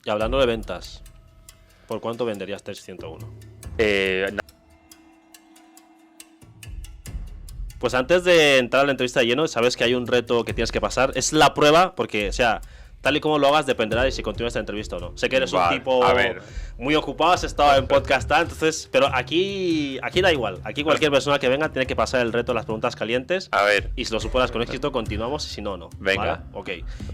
Y hablando de ventas, ¿por cuánto venderías Test 101? Na- Pues antes de entrar a la entrevista de lleno, sabes que hay un reto que tienes que pasar. Es la prueba, porque, o sea, tal y como lo hagas dependerá de si continúas esta entrevista o no. Sé que eres un Vale, tipo a ver. muy ocupado, has estado en podcast, entonces, pero aquí da igual. Aquí cualquier persona que venga tiene que pasar el reto de las preguntas calientes. A ver. Y si lo superas con éxito, continuamos, y si no, no. Venga. ¿Vale? Ok.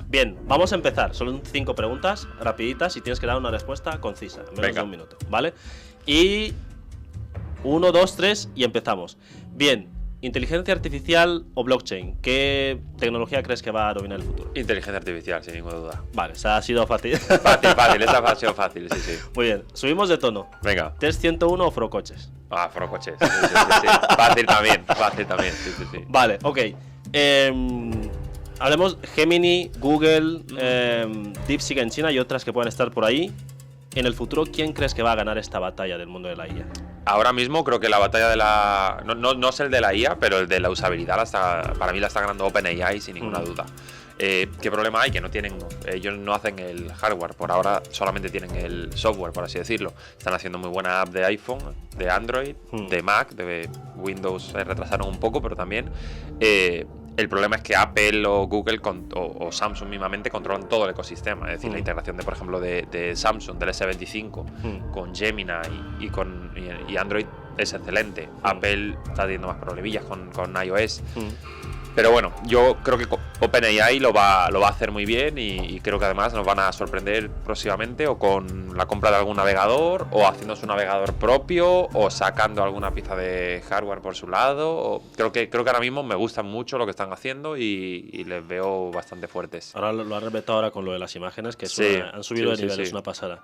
Bien, vamos a empezar. Son 5 preguntas rapiditas y tienes que dar una respuesta concisa, en menos Venga. de un minuto, ¿vale? Y 1, 2, 3 y empezamos. Bien, inteligencia artificial o blockchain, ¿qué tecnología crees que va a dominar el futuro? Inteligencia artificial, sin ninguna duda. Vale, esa ha sido fácil. Fácil, esa ha sido fácil, sí, sí. Muy bien, subimos de tono. Venga. ¿Test 101 o Frocoches? Forocoches. Sí. Fácil también, sí. Vale, ok. Hablemos Gemini, Google, DeepSeek en China y otras que puedan estar por ahí. En el futuro, ¿quién crees que va a ganar esta batalla del mundo de la IA? Ahora mismo creo que la batalla de la... No es el de la IA, pero el de la usabilidad para mí la está ganando OpenAI sin ninguna duda. ¿Qué problema hay? Que no tienen, ellos no hacen el hardware, por ahora solamente tienen el software, por así decirlo. Están haciendo muy buena app de iPhone, de Android, de Mac, de Windows se retrasaron un poco, pero también el problema es que Apple o Google o Samsung mismamente controlan todo el ecosistema. Es decir, la integración de, por ejemplo, de Samsung, del S25 con Gemini y Android es excelente. Apple está teniendo más problemillas con iOS. Pero bueno, yo creo que OpenAI lo va a hacer muy bien y creo que además nos van a sorprender próximamente o con la compra de algún navegador o haciendo su navegador propio o sacando alguna pieza de hardware por su lado. Creo que ahora mismo me gusta mucho lo que están haciendo y les veo bastante fuertes. Ahora lo han repetido ahora con lo de las imágenes, que Sí, han subido de nivel, es una pasada.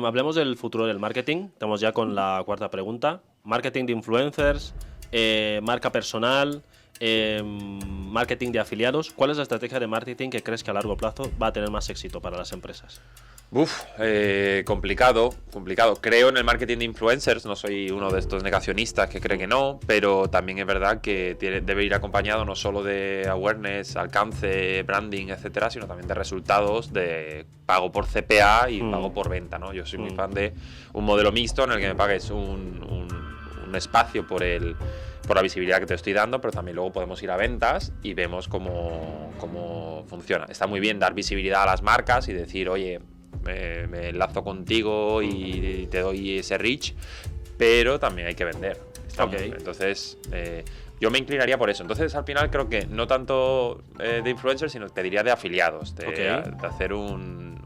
Hablemos del futuro del marketing. Estamos ya con la cuarta pregunta. Marketing de influencers, marca personal, marketing de afiliados. ¿Cuál es la estrategia de marketing que crees que a largo plazo va a tener más éxito para las empresas? Complicado. Creo en el marketing de influencers, no soy uno de estos negacionistas que cree que no, pero también es verdad que debe ir acompañado no solo de awareness, alcance, branding, etcétera, sino también de resultados de pago por CPA y pago por venta, ¿no? Yo soy muy fan de un modelo mixto en el que me pagues un espacio por la visibilidad que te estoy dando, pero también luego podemos ir a ventas y vemos cómo funciona. Está muy bien dar visibilidad a las marcas y decir, oye, me enlazo contigo y te doy ese reach, pero también hay que vender. Entonces, yo me inclinaría por eso. Entonces, al final creo que no tanto de influencers, sino te diría de afiliados, de hacer un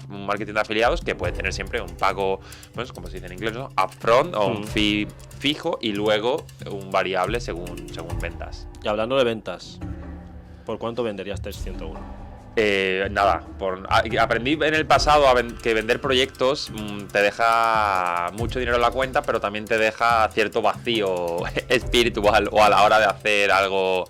marketing de afiliados que puede tener siempre un pago, pues, como se dice en inglés, ¿no? Upfront o un fee fijo y luego un variable según ventas. Y hablando de ventas, ¿por cuánto venderías Test 101? Nada, aprendí en el pasado que vender proyectos te deja mucho dinero en la cuenta, pero también te deja cierto vacío espiritual o a la hora de hacer algo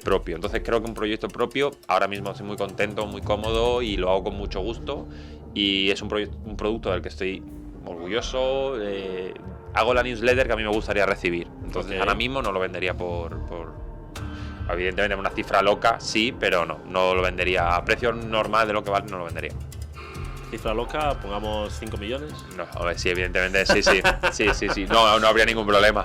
propio. Entonces creo que un proyecto propio, ahora mismo estoy muy contento, muy cómodo y lo hago con mucho gusto y es un producto del que estoy orgulloso. Hago la newsletter que a mí me gustaría recibir. Entonces ahora mismo no lo vendería evidentemente una cifra loca, sí, pero no lo vendería a precio normal de lo que vale, no lo vendería. Cifra loca, pongamos 5 millones. No, a ver, sí, evidentemente, sí. No habría ningún problema.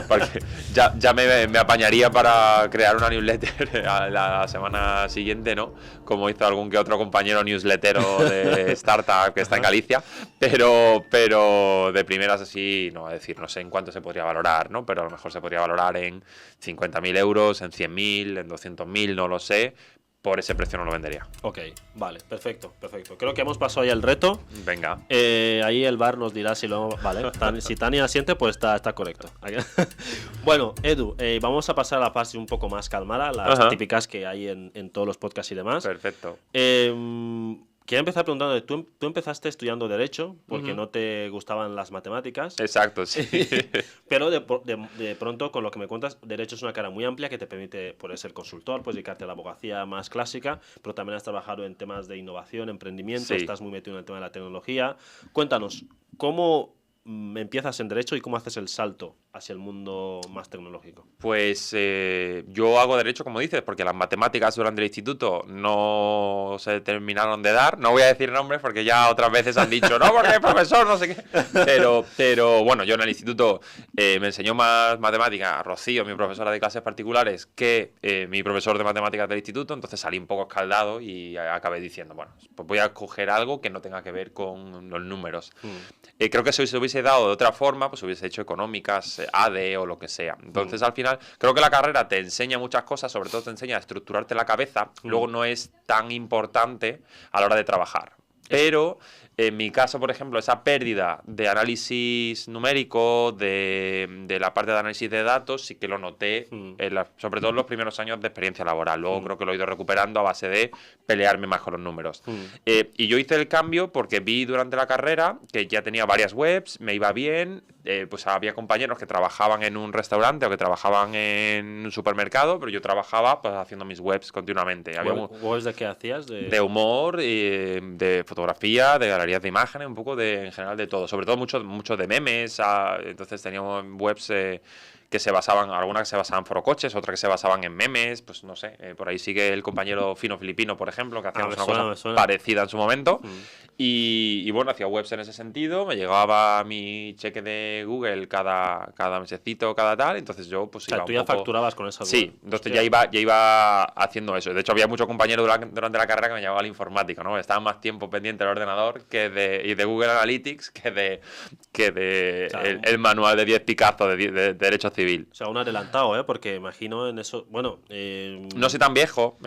Porque ya me apañaría para crear una newsletter a la semana siguiente, ¿no? Como hizo algún que otro compañero newslettero de startup que está en Galicia. Pero de primeras así, no, es decir, no sé en cuánto se podría valorar, ¿no? Pero a lo mejor se podría valorar en 50.000 euros, en 100.000, en 200.000, no lo sé. Por ese precio no lo vendería. Ok, vale, perfecto. Creo que hemos pasado ya el reto. Venga. Ahí el bar nos dirá si lo... Vale, si Tania asiente, pues está correcto. Bueno, Edu, vamos a pasar a la fase un poco más calmada, las típicas que hay en todos los podcasts y demás. Perfecto. Quería empezar preguntando, tú empezaste estudiando Derecho porque no te gustaban las matemáticas. Exacto, sí. Pero de pronto, con lo que me cuentas, Derecho es una carrera muy amplia que te permite poder ser consultor, puedes dedicarte a la abogacía más clásica, pero también has trabajado en temas de innovación, emprendimiento, estás muy metido en el tema de la tecnología. Cuéntanos, ¿cómo empiezas en Derecho y cómo haces el salto hacia el mundo más tecnológico? Pues yo hago derecho, como dices, porque las matemáticas durante el instituto no se terminaron de dar. No voy a decir nombres porque ya otras veces han dicho, no, porque el profesor, no sé qué. Pero bueno, yo en el instituto me enseñó más matemáticas Rocío, mi profesora de clases particulares, que mi profesor de matemáticas del instituto. Entonces salí un poco escaldado y acabé diciendo, bueno, pues voy a coger algo que no tenga que ver con los números. Creo que si se hubiese dado de otra forma, pues hubiese hecho económicas, ADE o lo que sea. Entonces, al final, creo que la carrera te enseña muchas cosas, sobre todo te enseña a estructurarte la cabeza, luego no es tan importante a la hora de trabajar. Pero en mi caso, por ejemplo, esa pérdida de análisis numérico, de la parte de análisis de datos, sí que lo noté, sobre todo en los primeros años de experiencia laboral. Luego creo que lo he ido recuperando a base de pelearme más con los números. Y yo hice el cambio porque vi durante la carrera que ya tenía varias webs, me iba bien, pues había compañeros que trabajaban en un restaurante o que trabajaban en un supermercado, pero yo trabajaba pues haciendo mis webs continuamente. ¿Webs de qué hacías? De humor, de fotografía, de galerías de imágenes, un poco en general de todo. Sobre todo mucho de memes. Entonces teníamos webs que se basaban, algunas que se basaban en forocoches, otras que se basaban en memes, pues no sé. Por ahí sigue el compañero Fino Filipino, por ejemplo, que hacíamos una cosa parecida en su momento. Y bueno, hacía webs en ese sentido. Me llegaba mi cheque de Google cada mesecito, cada tal. Entonces yo pues iba tú ya facturabas con esa web. Sí, entonces ya iba haciendo eso. De hecho, había muchos compañeros durante la carrera que me llevaban la informática, ¿no? Estaban más tiempo pendiente del ordenador y de Google Analytics que de claro, el manual de 10 picazos de Derecho Civil. O sea, un adelantado, porque imagino en eso... Bueno... No soy tan viejo,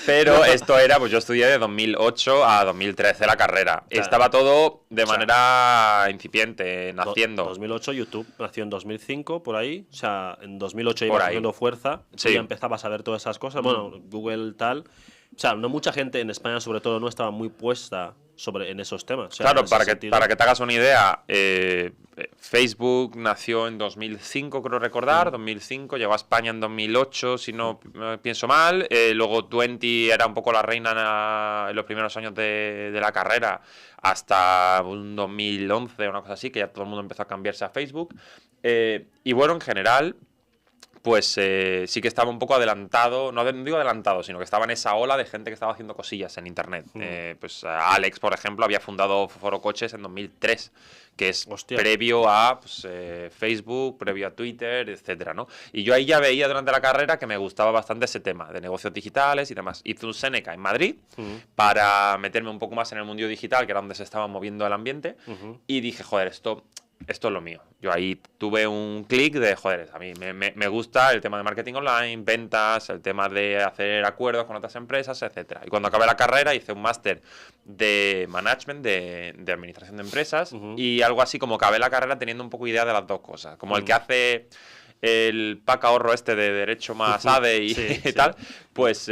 pero esto era... Pues yo estudié de 2008 a 2013 la carrera. Claro. Estaba todo de manera incipiente, naciendo. 2008, YouTube nació en 2005, por ahí. O sea, en 2008 iba cogiendo fuerza. Sí. Ya empezabas a ver todas esas cosas. Bueno, Google tal... O sea, no mucha gente en España, sobre todo, no estaba muy puesta en esos temas. O sea, claro, para que te hagas una idea, Facebook nació en 2005, creo recordar, 2005, llegó a España en 2008, si no pienso mal. Luego Twenty era un poco la reina en los primeros años de la carrera, hasta un 2011, una cosa así, que ya todo el mundo empezó a cambiarse a Facebook. Y bueno, en general... pues sí que estaba un poco adelantado, no digo adelantado, sino que estaba en esa ola de gente que estaba haciendo cosillas en internet. Pues Alex, por ejemplo, había fundado Forocoches en 2003, que es previo a pues, Facebook, previo a Twitter, etcétera, ¿no? Y yo ahí ya veía durante la carrera que me gustaba bastante ese tema de negocios digitales y demás. Hice un Seneca en Madrid para meterme un poco más en el mundo digital, que era donde se estaba moviendo el ambiente, y dije, joder, esto es lo mío. Yo ahí tuve un clic de, joder, a mí me gusta el tema de marketing online, ventas, el tema de hacer acuerdos con otras empresas, etcétera. Y cuando acabé la carrera hice un máster de management, de administración de empresas, y algo así como acabé la carrera teniendo un poco idea de las dos cosas. Como el que hace el pack ahorro de derecho más ADE y tal, pues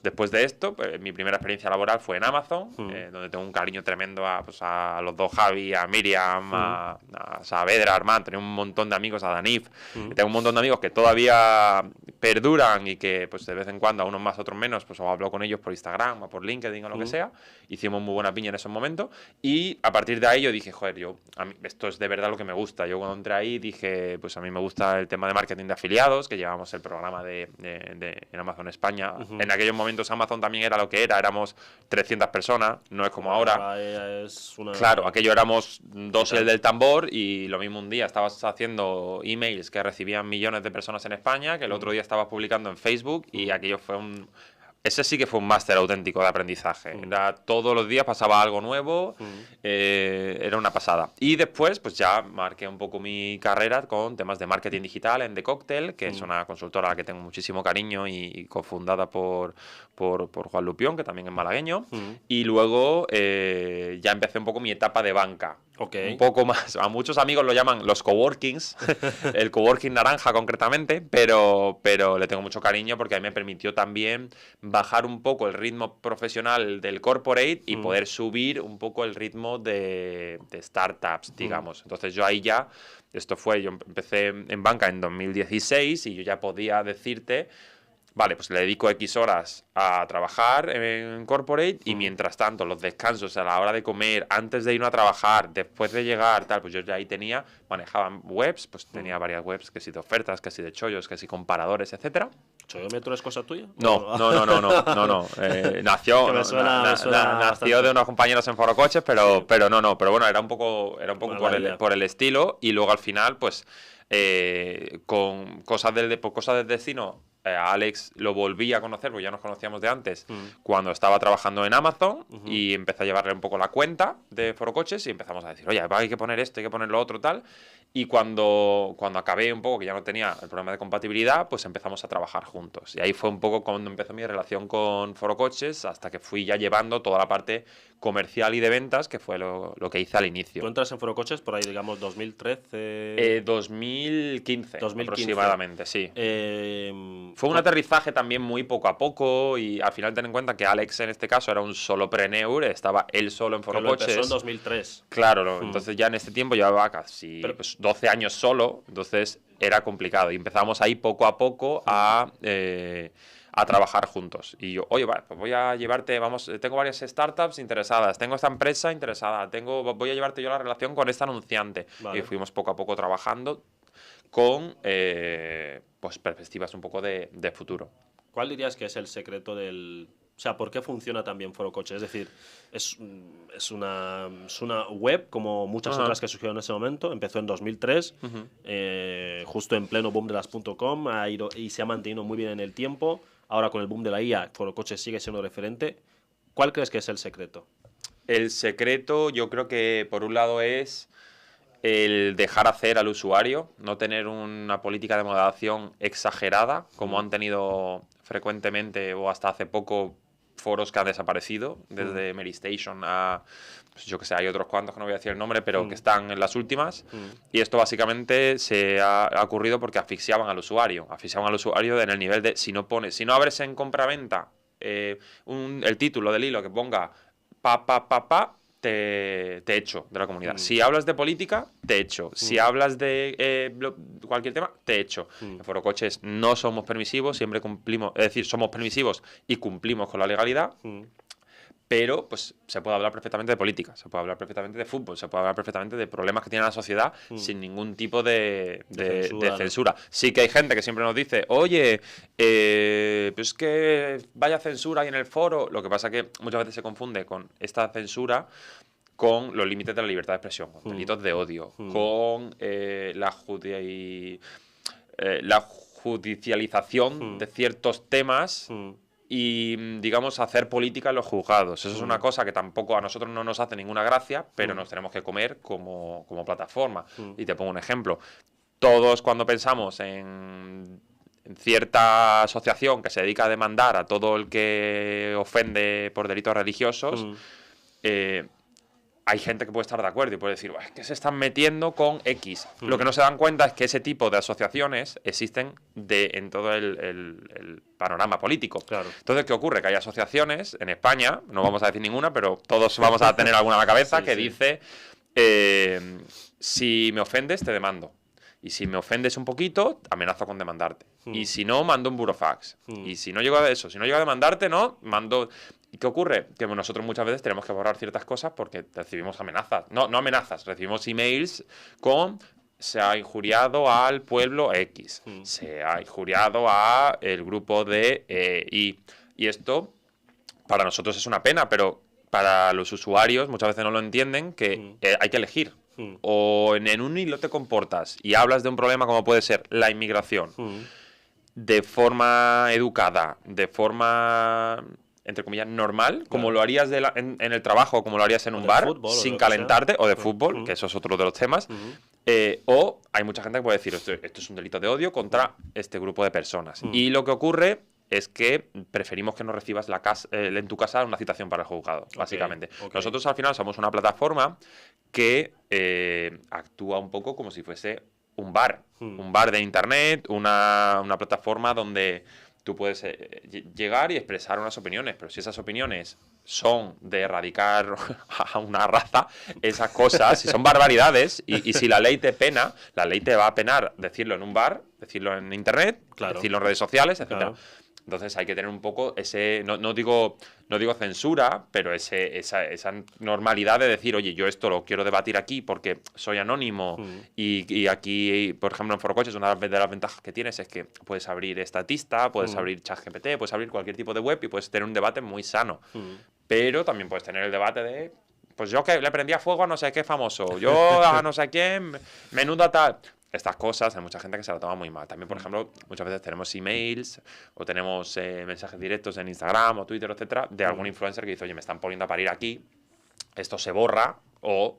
después de esto, pues, mi primera experiencia laboral fue en Amazon, donde tengo un cariño tremendo a los dos Javi, a Miriam, a Saavedra, a Armand, tenía un montón de amigos, a Danif, tengo un montón de amigos que todavía perduran y que pues de vez en cuando, a unos más, a otros menos, pues hablo con ellos por Instagram o por LinkedIn o lo que sea. Hicimos muy buena piña en esos momentos y a partir de ahí yo dije, joder, a mí, esto es de verdad lo que me gusta. Yo cuando entré ahí dije, pues a mí me gusta el tema de marketing de afiliados, que llevábamos el programa en Amazon España. En aquellos momentos Amazon también era lo que era, éramos 300 personas, no es como ahora. Claro, aquello éramos dos el del tambor y lo mismo un día estabas haciendo emails que recibían millones de personas en España, que el otro día estabas publicando en Facebook y aquello fue ese sí que fue un máster auténtico de aprendizaje. Todos los días pasaba algo nuevo, era una pasada. Y después, pues ya marqué un poco mi carrera con temas de marketing digital en The Cocktail, que es una consultora a la que tengo muchísimo cariño y cofundada por Juan Lupión, que también es malagueño. Y luego ya empecé un poco mi etapa de banca. Un poco más. A muchos amigos lo llaman los coworkings, el coworking naranja concretamente, pero le tengo mucho cariño porque a mí me permitió también bajar un poco el ritmo profesional del corporate y poder subir un poco el ritmo de startups, digamos. Entonces yo ahí ya, yo empecé en banca en 2016 y yo ya podía decirte vale, pues le dedico X horas a trabajar en corporate y mientras tanto los descansos a la hora de comer, antes de irnos a trabajar, después de llegar, tal, pues yo ya ahí manejaba webs, pues tenía varias webs, que si de ofertas, que si de chollos, que si comparadores, etcétera. ¿Chollometro es cosa tuya? No. Nació, Que me suena nació de unos compañeros en Forocoches, pero no. Pero bueno, era un poco por el estilo. Y luego al final, pues, con cosas del destino, a Alex lo volví a conocer, porque ya nos conocíamos de antes, cuando estaba trabajando en Amazon, y empecé a llevarle un poco la cuenta de Forocoches y empezamos a decir, oye, hay que poner esto, hay que poner lo otro, tal. Y cuando acabé un poco, que ya no tenía el problema de compatibilidad, pues empezamos a trabajar juntos. Y ahí fue un poco cuando empezó mi relación con Forocoches, hasta que fui ya llevando toda la parte comercial y de ventas, que fue lo que hice al inicio. ¿Tú entras en Forocoches por ahí, digamos, 2013? 2015 aproximadamente, sí. Fue un aterrizaje también muy poco a poco, y al final ten en cuenta que Alex en este caso era un solopreneur, estaba él solo en Forocoches. Pero empezó en 2003. Claro, ¿no? Entonces ya en este tiempo llevaba casi 12 años solo, entonces era complicado. Y empezamos ahí poco a poco a trabajar juntos. Y yo, oye, vale, pues voy a llevarte, tengo varias startups interesadas, tengo esta empresa interesada, voy a llevarte yo la relación con esta anunciante. Vale. Y fuimos poco a poco trabajando con pues perspectivas un poco de futuro. ¿Cuál dirías que es el secreto del... O sea, ¿por qué funciona tan bien Forocoches? Es decir, es una web, como muchas otras que surgieron en ese momento. Empezó en 2003, justo en pleno boom de las .com, y se ha mantenido muy bien en el tiempo. Ahora, con el boom de la IA, Forocoches sigue siendo referente. ¿Cuál crees que es el secreto? El secreto, yo creo que, por un lado, es el dejar hacer al usuario, no tener una política de moderación exagerada, como han tenido frecuentemente o hasta hace poco foros que han desaparecido, desde Mary Station a, pues yo que sé, hay otros cuantos que no voy a decir el nombre, pero que están en las últimas. Y esto básicamente se ha ocurrido porque asfixiaban al usuario en el nivel de, si no abres en compraventa el título del hilo que ponga te echo de la comunidad. Si hablas de política, te echo. Si hablas de cualquier tema, te echo. En Forocoches no somos permisivos, siempre cumplimos, es decir, somos permisivos y cumplimos con la legalidad, pero pues se puede hablar perfectamente de política, se puede hablar perfectamente de fútbol, se puede hablar perfectamente de problemas que tiene la sociedad sin ningún tipo de censura. Sí que hay gente que siempre nos dice, oye, pues que vaya censura ahí en el foro. Lo que pasa que muchas veces se confunde con esta censura con los límites de la libertad de expresión, con delitos de odio, con la judicialización de ciertos temas y, digamos, hacer política en los juzgados. Eso es una cosa que tampoco a nosotros no nos hace ninguna gracia, pero nos tenemos que comer como plataforma. Y te pongo un ejemplo. Todos, cuando pensamos en cierta asociación que se dedica a demandar a todo el que ofende por delitos religiosos, hay gente que puede estar de acuerdo y puede decir, es que se están metiendo con X. Lo que no se dan cuenta es que ese tipo de asociaciones existen en todo el panorama político. Claro. Entonces, ¿qué ocurre? Que hay asociaciones en España, no vamos a decir ninguna, pero todos vamos a tener alguna en la cabeza que dice, si me ofendes, te demando. Y si me ofendes un poquito, amenazo con demandarte. Y si no, mando un burofax. Y si no llego a eso, si no llego a demandarte, no, mando... ¿Y qué ocurre? Que nosotros muchas veces tenemos que borrar ciertas cosas porque recibimos amenazas. No amenazas, recibimos emails con se ha injuriado al pueblo X, se ha injuriado a el grupo de Y. Y esto para nosotros es una pena, pero para los usuarios muchas veces no lo entienden, que hay que elegir. O en un hilo te comportas y hablas de un problema como puede ser la inmigración de forma educada, de forma, entre comillas, normal, como lo harías en el trabajo, como lo harías en un bar, fútbol, sin calentarte, o de fútbol, que eso es otro de los temas. O hay mucha gente que puede decir, esto es un delito de odio contra este grupo de personas. Y lo que ocurre es que preferimos que no recibas en tu casa una citación para el juzgado, básicamente. Nosotros al final somos una plataforma que actúa un poco como si fuese un bar de internet, una plataforma donde tú puedes llegar y expresar unas opiniones, pero si esas opiniones son de erradicar a una raza, esas cosas, si son barbaridades, y si la ley te pena, la ley te va a penar decirlo en un bar, decirlo en internet, decirlo en redes sociales, etc. Entonces hay que tener un poco ese, no digo censura, pero esa normalidad de decir, oye, yo esto lo quiero debatir aquí porque soy anónimo y aquí, por ejemplo, en Forocoches una de las ventajas que tienes es que puedes abrir Statista, puedes abrir ChatGPT, puedes abrir cualquier tipo de web y puedes tener un debate muy sano. Pero también puedes tener el debate de, pues yo que le prendía fuego a no sé qué famoso, yo a no sé quién, menuda tal. Estas cosas, hay mucha gente que se lo toma muy mal. También, por ejemplo, muchas veces tenemos emails o tenemos mensajes directos en Instagram o Twitter, etcétera, de algún influencer que dice, oye, me están poniendo a parir aquí, esto se borra o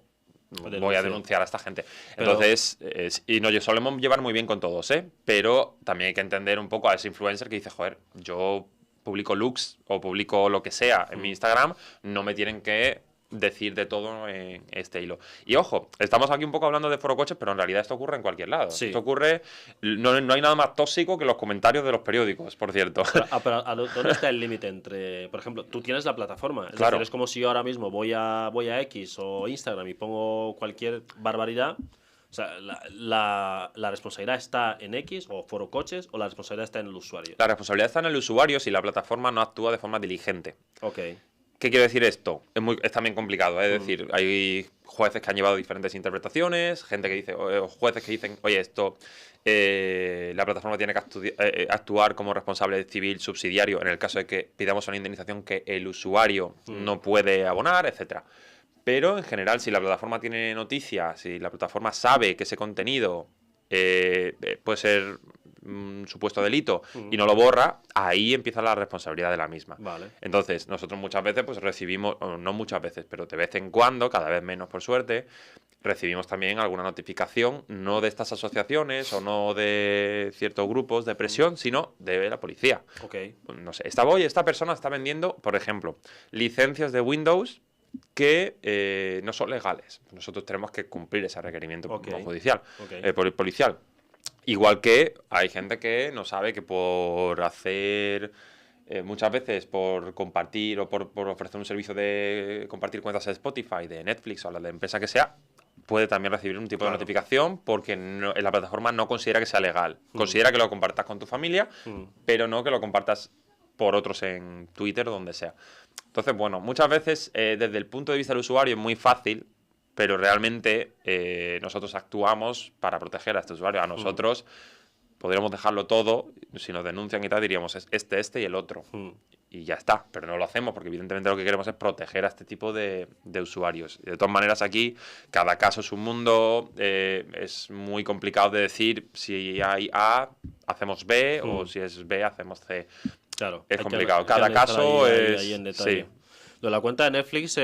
voy a denunciar a esta gente. Entonces, y no, yo solemos llevar muy bien con todos, pero también hay que entender un poco a ese influencer que dice, joder, yo publico looks o publico lo que sea en mi Instagram, no me tienen que decir de todo en este hilo. Y ojo, estamos aquí un poco hablando de Forocoches, pero en realidad esto ocurre en cualquier lado. Sí. Esto ocurre, no hay nada más tóxico que los comentarios de los periódicos, por cierto. Pero ¿dónde está el límite entre, por ejemplo, tú tienes la plataforma? Es Claro. decir, es como si yo ahora mismo voy a X o Instagram y pongo cualquier barbaridad. O sea, la responsabilidad está en X o Forocoches o la responsabilidad está en el usuario. La responsabilidad está en el usuario si la plataforma no actúa de forma diligente. Ok. ¿Qué quiere decir esto? Es también complicado, es decir, hay jueces que han llevado diferentes interpretaciones, gente que dice, o jueces que dicen, oye, esto, la plataforma tiene que actuar como responsable civil subsidiario en el caso de que pidamos una indemnización que el usuario no puede abonar, etcétera. Pero en general, si la plataforma tiene noticias, si la plataforma sabe que ese contenido puede ser un supuesto delito y no lo borra, ahí empieza la responsabilidad de la misma. Vale. Entonces, nosotros muchas veces pues recibimos, no muchas veces, pero de vez en cuando, cada vez menos por suerte, recibimos también alguna notificación, no de estas asociaciones o no de ciertos grupos de presión, sino de la policía. Ok. No sé, esta persona está vendiendo, por ejemplo, licencias de Windows que no son legales. Nosotros tenemos que cumplir ese requerimiento judicial, policial. Igual que hay gente que no sabe que por hacer, muchas veces por compartir o por ofrecer un servicio de compartir cuentas de Spotify, de Netflix o la de empresa que sea, puede también recibir un tipo de notificación porque la plataforma no considera que sea legal. Considera que lo compartas con tu familia, pero no que lo compartas por otros en Twitter o donde sea. Entonces, bueno, muchas veces desde el punto de vista del usuario es muy fácil, pero realmente nosotros actuamos para proteger a este usuario. A nosotros podríamos dejarlo todo, si nos denuncian y tal, diríamos es este y el otro. Y ya está, pero no lo hacemos porque evidentemente lo que queremos es proteger a este tipo de usuarios. De todas maneras aquí, cada caso es un mundo, es muy complicado de decir si hay A, hacemos B, o si es B, hacemos C. Claro. Es complicado, cada caso es... Ahí en detalle. Sí. Lo de la cuenta de Netflix,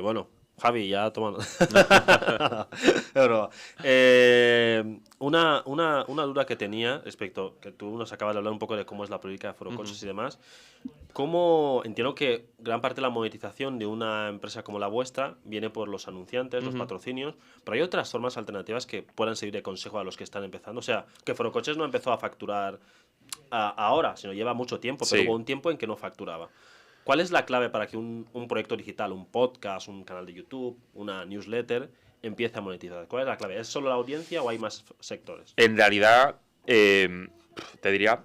bueno, Javi, ya tomando. Pero, una duda que tenía respecto, que tú nos acabas de hablar un poco de cómo es la política de Forocoches y demás. ¿Cómo entiendo que gran parte de la monetización de una empresa como la vuestra viene por los anunciantes, los patrocinios, pero hay otras formas alternativas que puedan servir de consejo a los que están empezando? O sea, que Forocoches no empezó a facturar ahora, sino lleva mucho tiempo, pero hubo un tiempo en que no facturaba. ¿Cuál es la clave para que un proyecto digital, un podcast, un canal de YouTube, una newsletter, empiece a monetizar? ¿Cuál es la clave? ¿Es solo la audiencia o hay más sectores? En realidad, te diría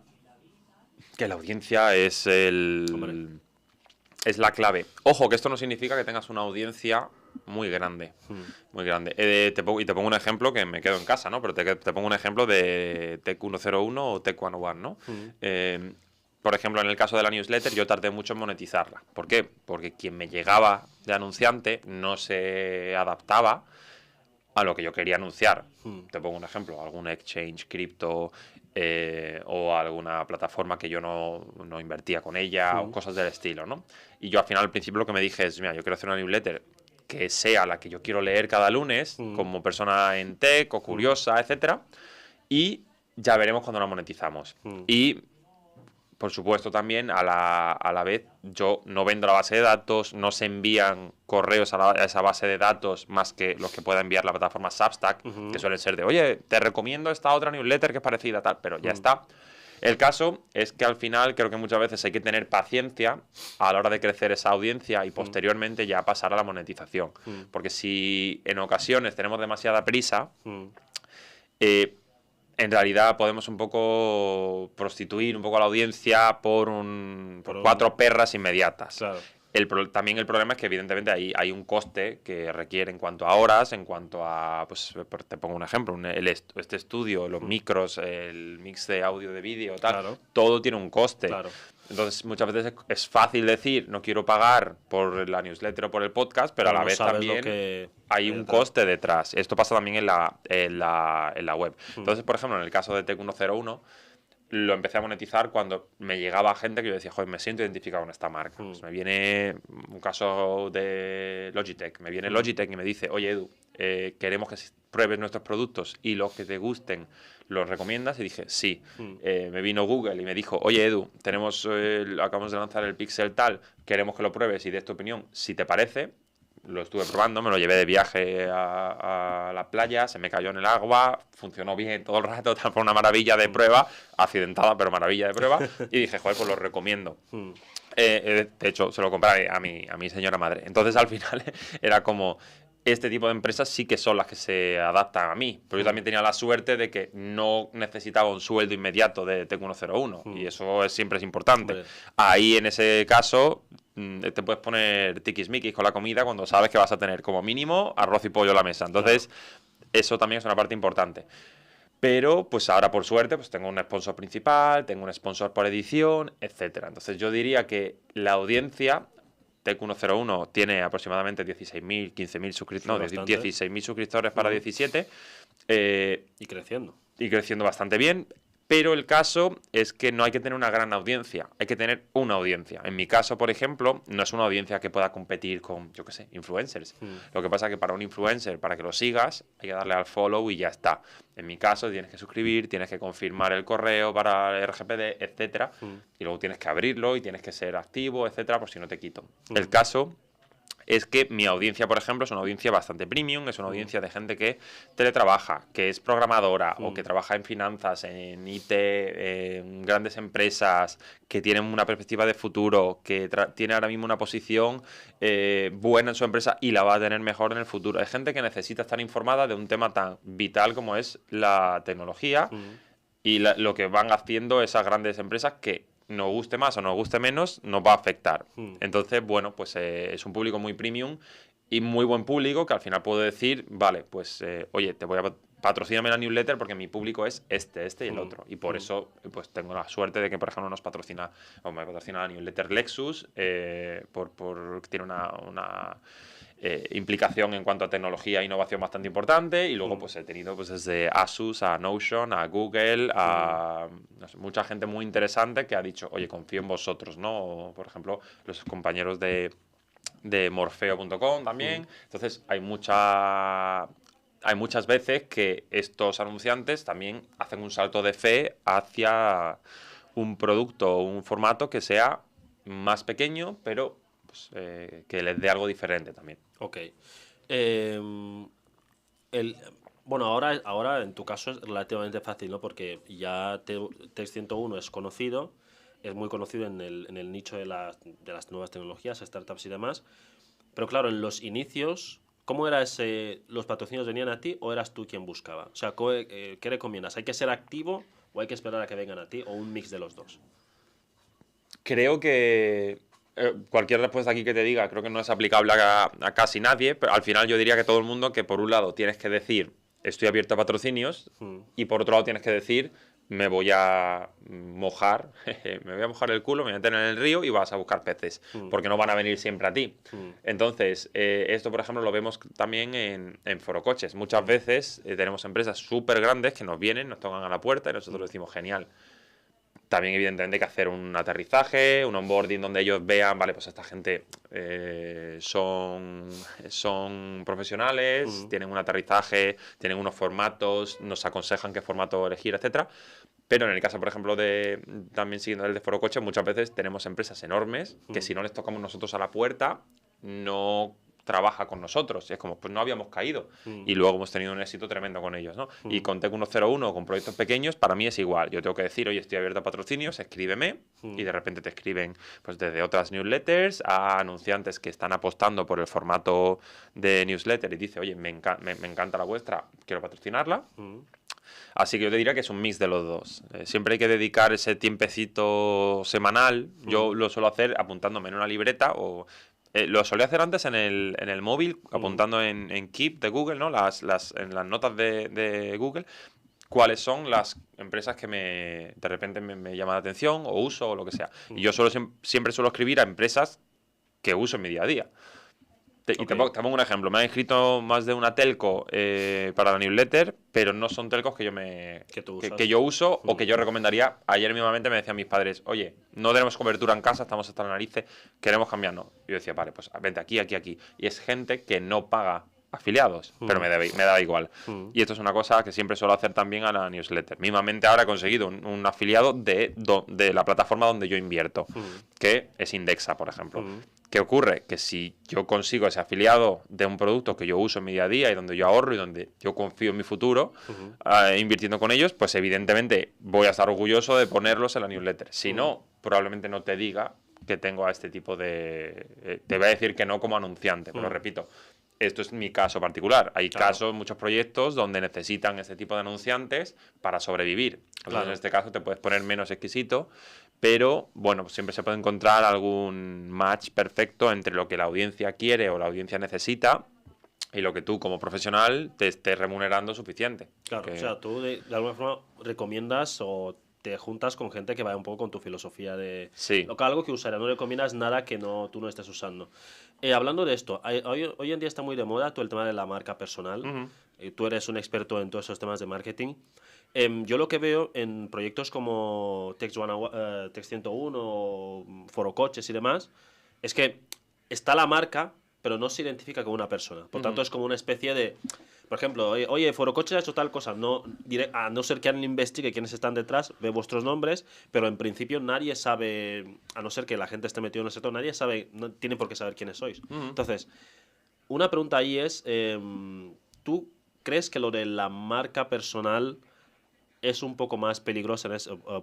que la audiencia es la clave. Ojo, que esto no significa que tengas una audiencia muy grande. Muy grande. Te pongo un ejemplo que me quedo en casa, ¿no? Pero te pongo un ejemplo de Tech 101 o Tech 101, ¿no? Por ejemplo, en el caso de la newsletter, yo tardé mucho en monetizarla. ¿Por qué? Porque quien me llegaba de anunciante no se adaptaba a lo que yo quería anunciar. Te pongo un ejemplo, algún exchange, cripto o alguna plataforma que yo no invertía con ella o cosas del estilo, ¿no? Y yo al final, al principio, lo que me dije es, mira, yo quiero hacer una newsletter que sea la que yo quiero leer cada lunes como persona en tech o curiosa, etcétera, y ya veremos cuando la monetizamos. Y por supuesto, también a la vez, yo no vendo la base de datos, no se envían correos a esa base de datos más que los que pueda enviar la plataforma Substack, que suelen ser de, oye, te recomiendo esta otra newsletter que es parecida, tal, pero ya está. El caso es que al final creo que muchas veces hay que tener paciencia a la hora de crecer esa audiencia y posteriormente ya pasar a la monetización. Porque si en ocasiones tenemos demasiada prisa, en realidad podemos un poco prostituir un poco a la audiencia por 4 perras inmediatas. Claro. También el problema es que evidentemente hay un coste que requiere en cuanto a horas, en cuanto a, pues te pongo un ejemplo, este estudio, los micros, el mix de audio, de vídeo, tal, Claro. todo tiene un coste. Claro. Entonces muchas veces es fácil decir no quiero pagar por la newsletter o por el podcast, pero a la no vez sabes también lo que hay un coste detrás. Esto pasa también en la web. Entonces, por ejemplo, en el caso de Tech 101, lo empecé a monetizar cuando me llegaba gente que yo decía, joder, me siento identificado con esta marca. Pues me viene un caso de Logitech, me viene Logitech y me dice, oye Edu, queremos que pruebes nuestros productos y los que te gusten los recomiendas. Y dije, sí. Me vino Google y me dijo, oye Edu, acabamos de lanzar el Pixel tal, queremos que lo pruebes y des tu opinión, si te parece. Lo estuve probando, me lo llevé de viaje a la playa, se me cayó en el agua, funcionó bien todo el rato, fue una maravilla de prueba, accidentada, pero maravilla de prueba, y dije, joder, pues lo recomiendo. De hecho, se lo compré a mi señora madre. Entonces, al final, era como, este tipo de empresas sí que son las que se adaptan a mí. Pero yo también tenía la suerte de que no necesitaba un sueldo inmediato de Tech 101, y eso siempre es importante. Hombre. Ahí, en ese caso, te puedes poner tiquismiquis con la comida cuando sabes que vas a tener como mínimo arroz y pollo a la mesa. Entonces, eso también es una parte importante. Pero, pues ahora por suerte, pues tengo un sponsor principal, tengo un sponsor por edición, etcétera. Entonces yo diría que la audiencia, Tech 101 tiene aproximadamente 16.000, 15.000 suscriptores, no, 16.000 suscriptores para 17. Y creciendo. Y creciendo bastante bien. Pero el caso es que no hay que tener una gran audiencia, hay que tener una audiencia. En mi caso, por ejemplo, no es una audiencia que pueda competir con, yo qué sé, influencers. Lo que pasa es que para un influencer, para que lo sigas, hay que darle al follow y ya está. En mi caso, tienes que suscribir, tienes que confirmar el correo para el RGPD, etcétera. Y luego tienes que abrirlo y tienes que ser activo, etcétera, por si no te quito. El caso es que mi audiencia, por ejemplo, es una audiencia bastante premium, es una audiencia de gente que teletrabaja, que es programadora o que trabaja en finanzas, en IT, en grandes empresas, que tienen una perspectiva de futuro, que tiene ahora mismo una posición buena en su empresa y la va a tener mejor en el futuro. Es gente que necesita estar informada de un tema tan vital como es la tecnología y lo que van haciendo esas grandes empresas que nos guste más o nos guste menos, nos va a afectar. Entonces, bueno, pues es un público muy premium y muy buen público que al final puedo decir, vale, pues, oye, te voy a patrocíname la newsletter porque mi público es este y el otro. Y por eso, pues tengo la suerte de que, por ejemplo, me patrocina la newsletter Lexus, tiene una implicación en cuanto a tecnología e innovación bastante importante, y luego pues he tenido pues desde Asus a Notion, a Google, a no sé, mucha gente muy interesante que ha dicho, oye, confío en vosotros, ¿no? O, por ejemplo, los compañeros de Morfeo.com también. Entonces hay muchas veces que estos anunciantes también hacen un salto de fe hacia un producto o un formato que sea más pequeño, pero pues, que les dé algo diferente también. Ok. Bueno, ahora en tu caso es relativamente fácil, ¿no? Porque ya Tech 101 es conocido, es muy conocido en el nicho de las nuevas tecnologías, startups y demás. Pero claro, en los inicios, ¿cómo era los patrocinios venían a ti o eras tú quien buscaba? O sea, ¿qué recomiendas? ¿Hay que ser activo o hay que esperar a que vengan a ti o un mix de los dos? Creo que cualquier respuesta aquí que te diga creo que no es aplicable a casi nadie, pero al final yo diría que todo el mundo que por un lado tienes que decir estoy abierto a patrocinios y por otro lado tienes que decir me voy a mojar, me voy a mojar el culo, me voy a meter en el río y vas a buscar peces, porque no van a venir siempre a ti. Entonces, esto por ejemplo lo vemos también en Forocoches. Muchas veces tenemos empresas súper grandes que nos vienen, nos tocan a la puerta y nosotros decimos genial. También, evidentemente, hay que hacer un aterrizaje, un onboarding donde ellos vean, vale, pues esta gente son profesionales, tienen un aterrizaje, tienen unos formatos, nos aconsejan qué formato elegir, etcétera. Pero en el caso, por ejemplo, también siguiendo el de Forocoches, muchas veces tenemos empresas enormes que si no les tocamos nosotros a la puerta, no trabaja con nosotros. Y es como, pues no habíamos caído. Y luego hemos tenido un éxito tremendo con ellos, ¿no? Y con Tech 101, con proyectos pequeños, para mí es igual. Yo tengo que decir, oye, estoy abierto a patrocinios, escríbeme. Y de repente te escriben pues desde otras newsletters a anunciantes que están apostando por el formato de newsletter y dice, oye, me encanta la vuestra, quiero patrocinarla. Así que yo te diría que es un mix de los dos. Siempre hay que dedicar ese tiempecito semanal. Yo lo suelo hacer apuntándome en una libreta o... lo solía hacer antes en el móvil, apuntando en Keep de Google, ¿no? En las notas de Google, cuáles son las empresas que de repente me llaman la atención o uso o lo que sea. Y yo siempre suelo escribir a empresas que uso en mi día a día. Y te pongo un ejemplo. Me han escrito más de una telco para la newsletter, pero no son telcos que yo uso o que yo recomendaría. Ayer mismamente me decían mis padres, oye, no tenemos cobertura en casa, estamos hasta la narices, queremos cambiarnos. Y yo decía, vale, pues vente aquí. Y es gente que no paga afiliados, pero me da igual. Y esto es una cosa que siempre suelo hacer también a la newsletter. Mismamente ahora he conseguido un afiliado de la plataforma donde yo invierto, que es Indexa, por ejemplo. ¿Qué ocurre? Que si yo consigo ese afiliado de un producto que yo uso en mi día a día y donde yo ahorro y donde yo confío en mi futuro, invirtiendo con ellos, pues evidentemente voy a estar orgulloso de ponerlos en la newsletter. Si no, probablemente no te diga que tengo a este tipo de... te voy a decir que no como anunciante, pero repito, esto es mi caso particular. Hay casos, muchos proyectos donde necesitan este tipo de anunciantes para sobrevivir. Entonces, en este caso te puedes poner menos exquisito, pero bueno, pues siempre se puede encontrar algún match perfecto entre lo que la audiencia quiere o la audiencia necesita y lo que tú como profesional te estés remunerando suficiente. Claro, o sea, tú de alguna forma recomiendas o te juntas con gente que vaya un poco con tu filosofía de algo que usaría, no recomiendas nada que tú no estés usando. Hablando de esto, hoy en día está muy de moda todo el tema de la marca personal. Tú eres un experto en todos esos temas de marketing. Yo lo que veo en proyectos como Tech 101 o Foro Coches y demás es que está la marca, pero no se identifica como una persona. Por tanto, es como una especie de... Por ejemplo, oye, Foro Coches ha hecho tal cosa. A no ser que alguien investigue quiénes están detrás, ve vuestros nombres, pero en principio nadie sabe, a no ser que la gente esté metido en el sector, nadie sabe, no tiene por qué saber quiénes sois. Entonces, una pregunta ahí es, ¿tú crees que lo de la marca personal es un poco más peligrosa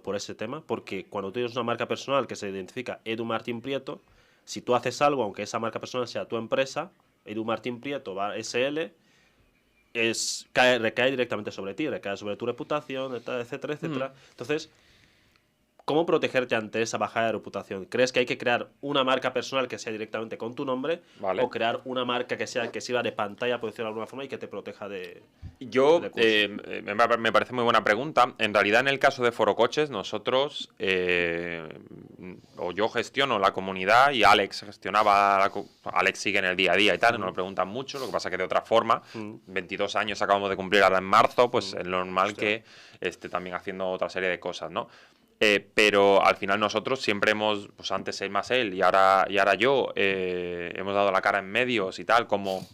por ese tema? Porque cuando tú tienes una marca personal que se identifica Edu Martín Prieto, si tú haces algo, aunque esa marca personal sea tu empresa, Edu Martín Prieto va SL, recae directamente sobre ti, recae sobre tu reputación, etcétera, etcétera. Entonces, ¿cómo protegerte ante esa bajada de reputación? ¿Crees que hay que crear una marca personal que sea directamente con tu nombre o crear una marca que sirva de pantalla, por decirlo de alguna forma, y que te proteja de... Me parece muy buena pregunta. En realidad, en el caso de Foro Coches, nosotros, o yo gestiono la comunidad y Alex gestionaba, Alex sigue en el día a día y tal, nos lo preguntan mucho, lo que pasa que de otra forma, 22 años acabamos de cumplir ahora en marzo, pues es normal que esté también haciendo otra serie de cosas, ¿no? Pero al final nosotros siempre hemos, pues antes él más él y ahora yo, hemos dado la cara en medios y tal, como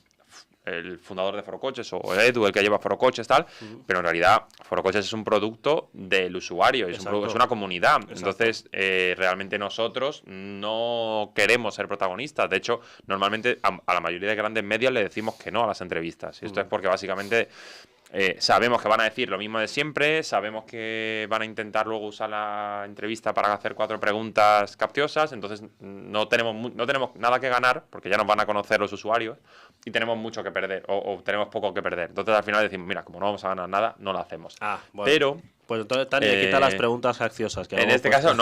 el fundador de Foro Coches o Edu, el que lleva Foro Coches, tal, pero en realidad Foro Coches es un producto del usuario, es una comunidad. Exacto. Entonces, realmente nosotros no queremos ser protagonistas. De hecho, normalmente a la mayoría de grandes medios le decimos que no a las entrevistas. Y esto es porque básicamente... sabemos que van a decir lo mismo de siempre, sabemos que van a intentar luego usar la entrevista para hacer 4 preguntas capciosas, entonces no tenemos nada que ganar, porque ya nos van a conocer los usuarios, y tenemos mucho que perder, o tenemos poco que perder. Entonces al final decimos, mira, como no vamos a ganar nada, no lo hacemos. Bueno. Pero... Pues entonces, Tani, quita las preguntas capciosas. En este caso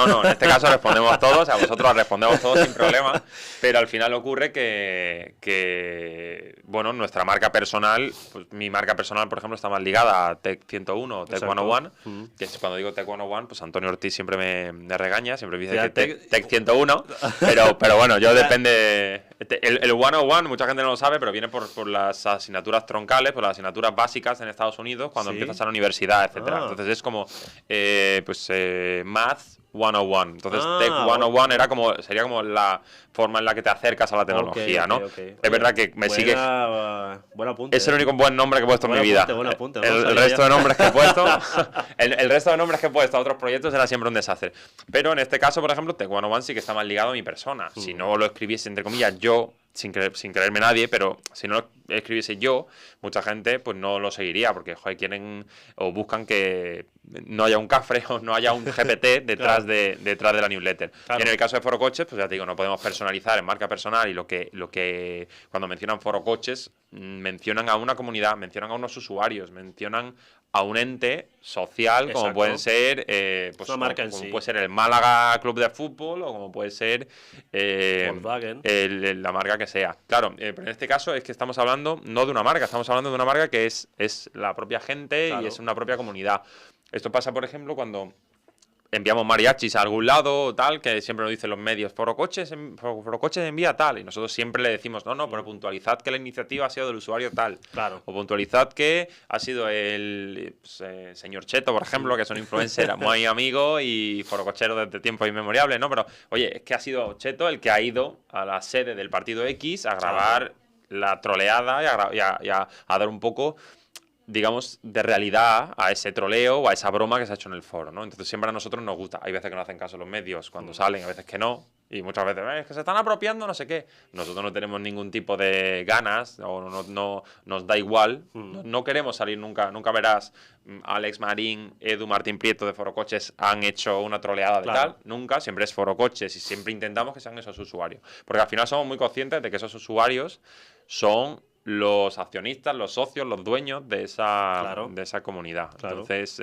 respondemos todos, a vosotros respondemos todos sin problema, pero al final ocurre que bueno, nuestra marca personal, pues mi marca personal, por ejemplo, está más ligada a Tech 101 o Tech 101, que es cuando digo Tech 101, pues Antonio Ortiz siempre me regaña, siempre me dice ya, que Tech 101, pero bueno, yo depende... El 101, mucha gente no lo sabe, pero viene por las asignaturas troncales, por las asignaturas básicas en Estados Unidos, cuando empiezas a la universidad, etcétera. Entonces es como Math 101. Entonces Tech 101 sería como la forma en la que te acercas a la tecnología, ¿no? Es verdad que me sigue... Buen apunte. Es el único buen nombre que he puesto en mi vida. Buen apunte, el resto de nombres que he puesto... el resto de nombres que he puesto a otros proyectos era siempre un desastre. Pero en este caso, por ejemplo, Tech 101 sí que está más ligado a mi persona. Si no lo escribiese, entre comillas, yo sin creerme nadie, pero si no lo escribiese yo, mucha gente pues no lo seguiría, porque joder, quieren o buscan que no haya un cafre o no haya un GPT detrás, Claro. detrás de la newsletter. Claro. Y en el caso de Foro Coches, pues ya te digo, no podemos personalizar en marca personal, y lo que cuando mencionan Foro Coches, mencionan a una comunidad, mencionan a unos usuarios, mencionan a un ente social, como Exacto. pueden ser pues, una marca en como sí. puede ser el Málaga Club de Fútbol, o como puede ser Volkswagen. la marca que sea. Claro, pero en este caso es que estamos hablando no de una marca, estamos hablando de una marca que es la propia gente, Claro. y es una propia comunidad. Esto pasa, por ejemplo, cuando enviamos mariachis a algún lado o tal, que siempre nos dicen los medios, Foro Coches envía tal, y nosotros siempre le decimos, no, pero puntualizad que la iniciativa ha sido del usuario tal. Claro. O puntualizad que ha sido el señor Cheto, por ejemplo, que es un influencer muy amigo y forocochero desde tiempos inmemoriales, ¿no? Pero, oye, es que ha sido Cheto el que ha ido a la sede del partido X a grabar la troleada y a dar un poco, digamos, de realidad a ese troleo o a esa broma que se ha hecho en el foro, ¿no? Entonces siempre a nosotros nos gusta. Hay veces que no hacen caso los medios cuando salen, a veces que no. Y muchas veces, es que se están apropiando, no sé qué. Nosotros no tenemos ningún tipo de ganas, o no nos da igual. No queremos salir nunca. Nunca verás Alex Marín, Edu Martín Prieto de Foro Coches han hecho una troleada de tal. Nunca, siempre es Foro Coches, y siempre intentamos que sean esos usuarios. Porque al final somos muy conscientes de que esos usuarios son los accionistas, los socios, los dueños de esa comunidad. Claro. Entonces,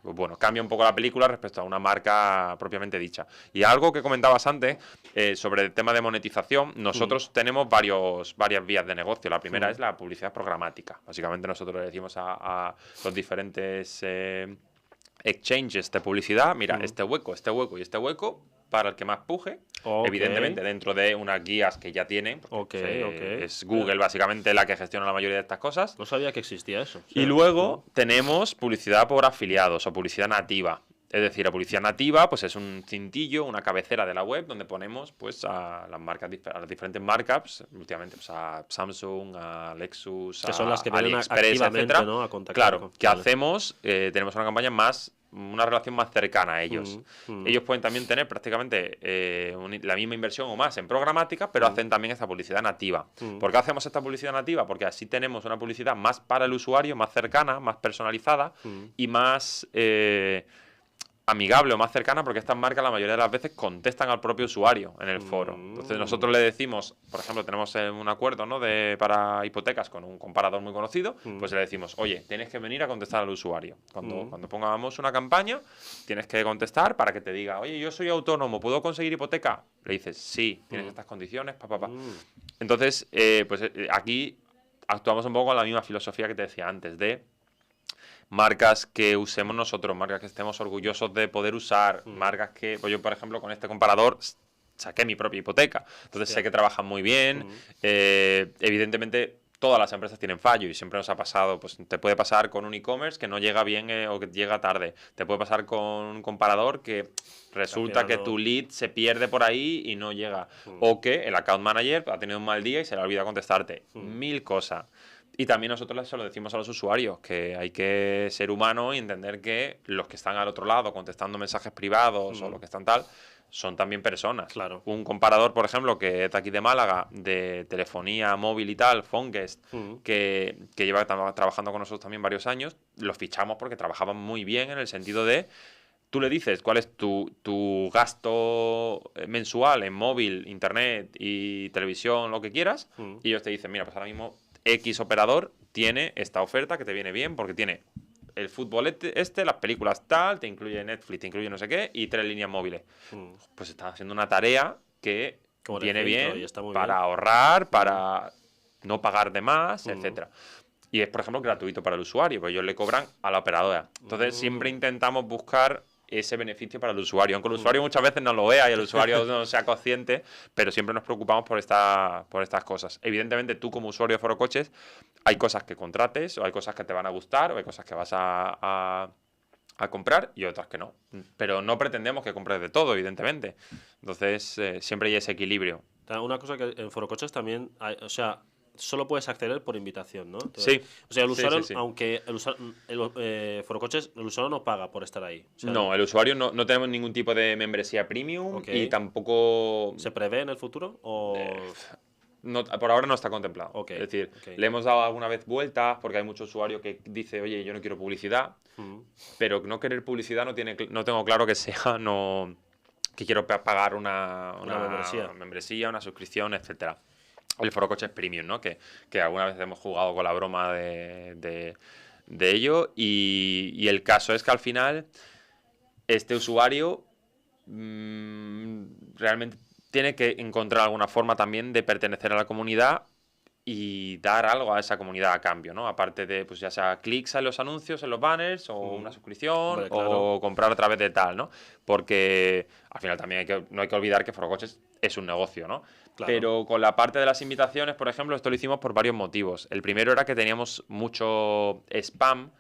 pues bueno, cambia un poco la película respecto a una marca propiamente dicha. Y algo que comentabas antes sobre el tema de monetización, nosotros tenemos varias vías de negocio. La primera es la publicidad programática. Básicamente nosotros le decimos a los diferentes exchanges de publicidad, mira, este hueco y este hueco, para el que más puje, evidentemente dentro de unas guías que ya tienen, es Google básicamente la que gestiona la mayoría de estas cosas. No sabía que existía eso. Y luego tenemos publicidad por afiliados o publicidad nativa. Es decir, la publicidad nativa pues es un cintillo, una cabecera de la web donde ponemos pues a las diferentes marcas, últimamente pues a Samsung, a Lexus, que son las que vienen AliExpress, activamente, etcétera. ¿no? A contactar. Claro, que hacemos, tenemos una campaña una relación más cercana a ellos. Ellos pueden también tener prácticamente la misma inversión o más en programática, pero hacen también esta publicidad nativa. ¿Por qué hacemos esta publicidad nativa? Porque así tenemos una publicidad más para el usuario, más cercana, más personalizada y más amigable o más cercana, porque estas marcas la mayoría de las veces contestan al propio usuario en el foro. Entonces nosotros le decimos, por ejemplo, tenemos un acuerdo, ¿no? para hipotecas con un comparador muy conocido, pues le decimos, oye, tienes que venir a contestar al usuario. Cuando pongamos una campaña, tienes que contestar para que te diga, oye, yo soy autónomo, ¿puedo conseguir hipoteca? Le dices, sí, tienes estas condiciones, Entonces, aquí actuamos un poco con la misma filosofía que te decía antes, de marcas que usemos nosotros, marcas que estemos orgullosos de poder usar, marcas que, pues yo por ejemplo con este comparador saqué mi propia hipoteca, entonces sé que trabajan muy bien, evidentemente todas las empresas tienen fallo y siempre nos ha pasado, pues te puede pasar con un e-commerce que no llega bien o que llega tarde, te puede pasar con un comparador que resulta que tu lead se pierde por ahí y no llega, o que el account manager ha tenido un mal día y se le ha olvidado contestarte, mil cosas. Y también nosotros se lo decimos a los usuarios, que hay que ser humano y entender que los que están al otro lado contestando mensajes privados o los que están tal, son también personas. Claro. Un comparador, por ejemplo, que es de aquí de Málaga, de telefonía móvil y tal, Phonegest, que lleva trabajando con nosotros también varios años, los fichamos porque trabajaban muy bien en el sentido de, tú le dices cuál es tu gasto mensual en móvil, internet y televisión, lo que quieras, y ellos te dicen, mira, pues ahora mismo X operador tiene esta oferta que te viene bien porque tiene el fútbol las películas tal, te incluye Netflix, te incluye no sé qué y 3 líneas móviles. Pues estás haciendo una tarea que viene bien para ahorrar, para no pagar de más, etcétera. Y es, por ejemplo, gratuito para el usuario, pues ellos le cobran a la operadora. Entonces siempre intentamos buscar ese beneficio para el usuario, aunque el usuario muchas veces no lo vea y el usuario no sea consciente, pero siempre nos preocupamos por estas cosas. Evidentemente tú como usuario de Foro Coches hay cosas que contrates o hay cosas que te van a gustar o hay cosas que vas a comprar y otras que no, pero no pretendemos que compres de todo, evidentemente. Entonces siempre hay ese equilibrio. Una cosa que en Foro Coches también hay, o sea, solo puedes acceder por invitación, ¿no? Entonces, Sí. O sea, el usuario, Sí. aunque Foro Coches, el usuario no paga por estar ahí. O sea, No, el usuario no tenemos ningún tipo de membresía premium y tampoco... ¿Se prevé en el futuro? O... por ahora no está contemplado. Okay, Es decir, okay. le hemos dado alguna vez vueltas porque hay mucho usuario que dice, oye, yo no quiero publicidad, pero no querer publicidad no tengo claro que sea que quiero pagar una membresía, una suscripción, etcétera. El Foro Coches Premium, ¿no? Que alguna vez hemos jugado con la broma de ello y el caso es que al final este usuario realmente tiene que encontrar alguna forma también de pertenecer a la comunidad y dar algo a esa comunidad a cambio, ¿no? Aparte de, pues ya sea clics en los anuncios, en los banners, o una suscripción, Hombre, claro. o comprar a través de tal, ¿no? Porque al final también no hay que olvidar que Forocoches es un negocio, ¿no? Claro. Pero con la parte de las invitaciones, por ejemplo, esto lo hicimos por varios motivos. El primero era que teníamos mucho spam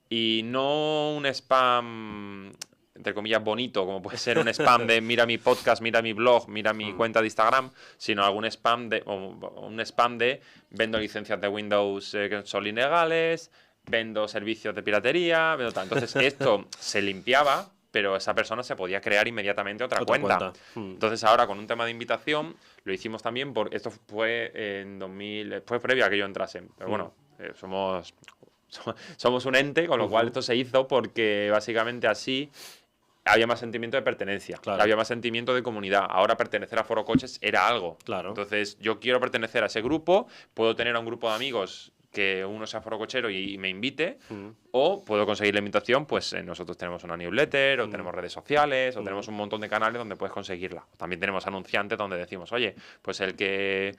y no un spam entre comillas, bonito, como puede ser un spam de mira mi podcast, mira mi blog, mira mi cuenta de Instagram, sino algún spam un spam de vendo licencias de Windows que son ilegales, vendo servicios de piratería, vendo tal. Entonces esto se limpiaba, pero esa persona se podía crear inmediatamente otra cuenta. Entonces ahora con un tema de invitación lo hicimos también, porque esto fue en 2000, fue previo a que yo entrase, pero bueno, somos un ente, con lo cual esto se hizo porque básicamente así había más sentimiento de pertenencia, había más sentimiento de comunidad. Ahora pertenecer a Foro Coches era algo. Entonces yo quiero pertenecer a ese grupo, puedo tener a un grupo de amigos que uno sea forocochero y me invite, o puedo conseguir la invitación, pues nosotros tenemos una newsletter, o tenemos redes sociales, o tenemos un montón de canales donde puedes conseguirla. También tenemos anunciantes donde decimos, oye, pues el que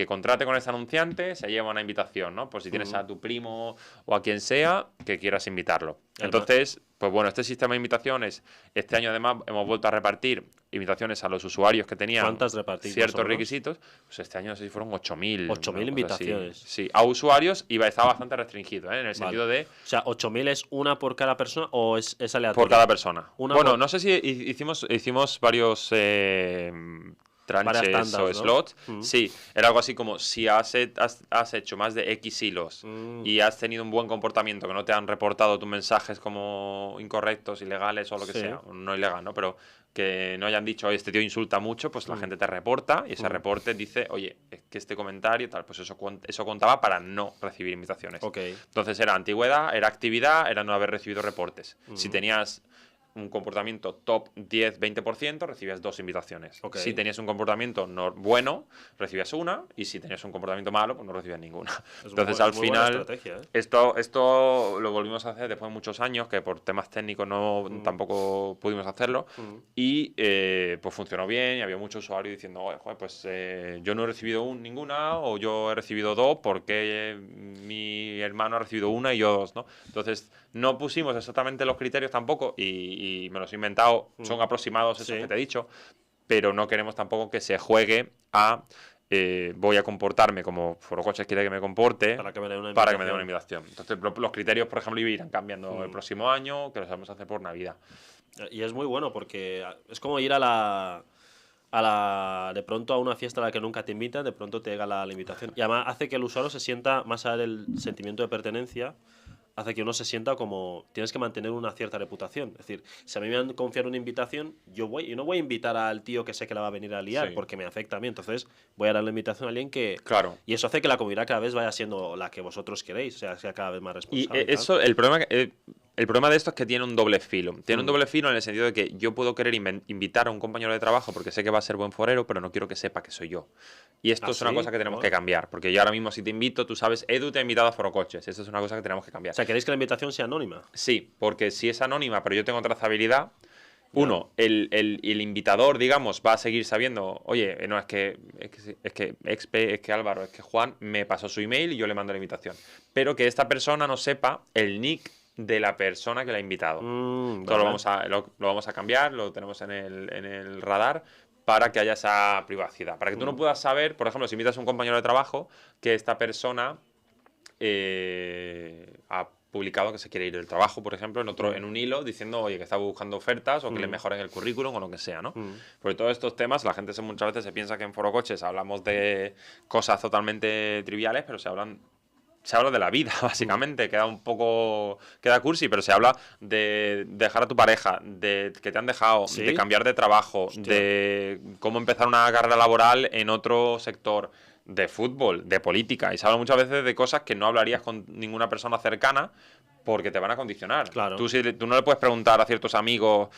contrate con ese anunciante se lleva una invitación, ¿no? Pues si tienes a tu primo o a quien sea, que quieras invitarlo. Entonces, pues bueno, este sistema de invitaciones, este año además hemos vuelto a repartir invitaciones a los usuarios que tenían ciertos requisitos. Pues este año no sé si fueron 8.000. 8.000 invitaciones. Sí, a usuarios estaba bastante restringido, en el sentido de... O sea, 8.000 es una por cada persona o es aleatorio. Por cada persona. Bueno, no sé si hicimos varios tranches o slots. Sí, era algo así como si has hecho más de X hilos y has tenido un buen comportamiento, que no te han reportado tus mensajes como incorrectos, ilegales o lo que sea, no ilegal, ¿no? Pero que no hayan dicho, oye, este tío insulta mucho, pues la gente te reporta y ese reporte dice, oye, es que este comentario tal, pues eso contaba para no recibir invitaciones. Entonces era antigüedad, era actividad, era no haber recibido reportes. Si tenías un comportamiento top 10-20%, recibías 2 invitaciones. Si tenías un comportamiento bueno, recibías una, y si tenías un comportamiento malo, pues no recibías ninguna. Entonces, al final, esto lo volvimos a hacer después de muchos años, que por temas técnicos tampoco pudimos hacerlo, y pues funcionó bien, y había muchos usuarios diciendo, oye, joder, pues yo no he recibido ninguna, o yo he recibido 2, porque mi hermano ha recibido una y yo 2, ¿no? Entonces, no pusimos exactamente los criterios tampoco, y me los he inventado, son aproximados esos que te he dicho, pero no queremos tampoco que se juegue a voy a comportarme como Forocoches quiere que me comporte para que me dé una invitación. Entonces los criterios, por ejemplo, irán cambiando el próximo año, que los vamos a hacer por Navidad. Y es muy bueno porque es como ir de pronto a una fiesta a la que nunca te invitan, de pronto te llega la invitación. Y además hace que el usuario se sienta, más allá del sentimiento de pertenencia, hace que uno se sienta como tienes que mantener una cierta reputación. Es decir, si a mí me han confiado una invitación, yo no voy a invitar al tío que sé que la va a venir a liar porque me afecta a mí. Entonces voy a dar la invitación a alguien que... Claro. Y eso hace que la comunidad cada vez vaya siendo la que vosotros queréis, o sea cada vez más responsable. Y eso, el problema de esto es que tiene un doble filo. Tiene un doble filo en el sentido de que yo puedo querer invitar a un compañero de trabajo porque sé que va a ser buen forero, pero no quiero que sepa que soy yo. Y esto es una cosa que tenemos que cambiar. Porque yo ahora mismo, si te invito, tú sabes, Edu te ha invitado a Forocoches. Esto es una cosa que tenemos que cambiar. O sea, ¿queréis que la invitación sea anónima? Sí, porque si es anónima, pero yo tengo trazabilidad, el invitador, digamos, va a seguir sabiendo, oye, no, es que Expe, es que Álvaro, es que Juan me pasó su email y yo le mando la invitación. Pero que esta persona no sepa el nick de la persona que la ha invitado. Entonces lo vamos a cambiar, lo tenemos en el radar para que haya esa privacidad. Para que tú no puedas saber, por ejemplo, si invitas a un compañero de trabajo, que esta persona ha publicado que se quiere ir del trabajo, por ejemplo, en un hilo diciendo, oye, que está buscando ofertas o que le mejoren el currículum o lo que sea, ¿no? Porque todos estos temas, la gente muchas veces se piensa que en Forocoches hablamos de cosas totalmente triviales, pero se habla de la vida, básicamente. Queda cursi, pero se habla de dejar a tu pareja, de que te han dejado, de cambiar de trabajo, de cómo empezar una carrera laboral en otro sector, de fútbol, de política, y se habla muchas veces de cosas que no hablarías con ninguna persona cercana porque te van a condicionar. Claro. Tú no le puedes preguntar a ciertos amigos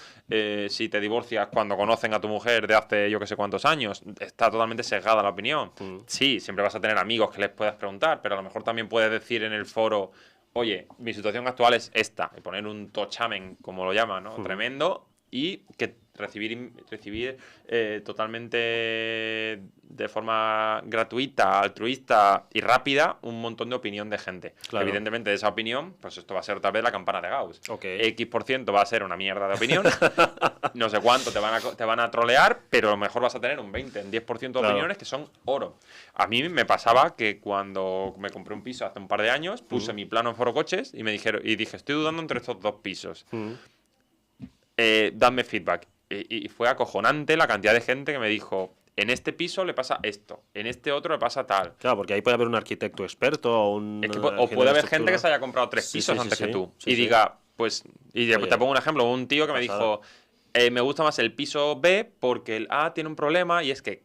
si te divorcias cuando conocen a tu mujer de hace yo que sé cuántos años. Está totalmente sesgada la opinión. Sí, siempre vas a tener amigos que les puedas preguntar, pero a lo mejor también puedes decir en el foro, oye, mi situación actual es esta, y poner un tochamen, como lo llaman, ¿no? Tremendo, y que recibir totalmente de forma gratuita, altruista y rápida un montón de opinión de gente. Claro. Evidentemente, de esa opinión, pues esto va a ser tal vez la campana de Gauss. Ok. X% va a ser una mierda de opinión, no sé cuánto te van a trolear, pero a lo mejor vas a tener un 20, un 10% de Claro. opiniones que son oro. A mí me pasaba que cuando me compré un piso hace un par de años, puse mi plano en Foro Coches y dije, estoy dudando entre estos dos pisos. Dadme feedback. Y fue acojonante la cantidad de gente que me dijo, en este piso le pasa esto, en este otro le pasa tal. Claro, porque ahí puede haber un arquitecto experto o un... Es que o puede haber gente que se haya comprado 3 pisos antes que tú. Y diga, pues... Y Oye, te pongo un ejemplo, un tío que me dijo, me gusta más el piso B porque el A tiene un problema y es que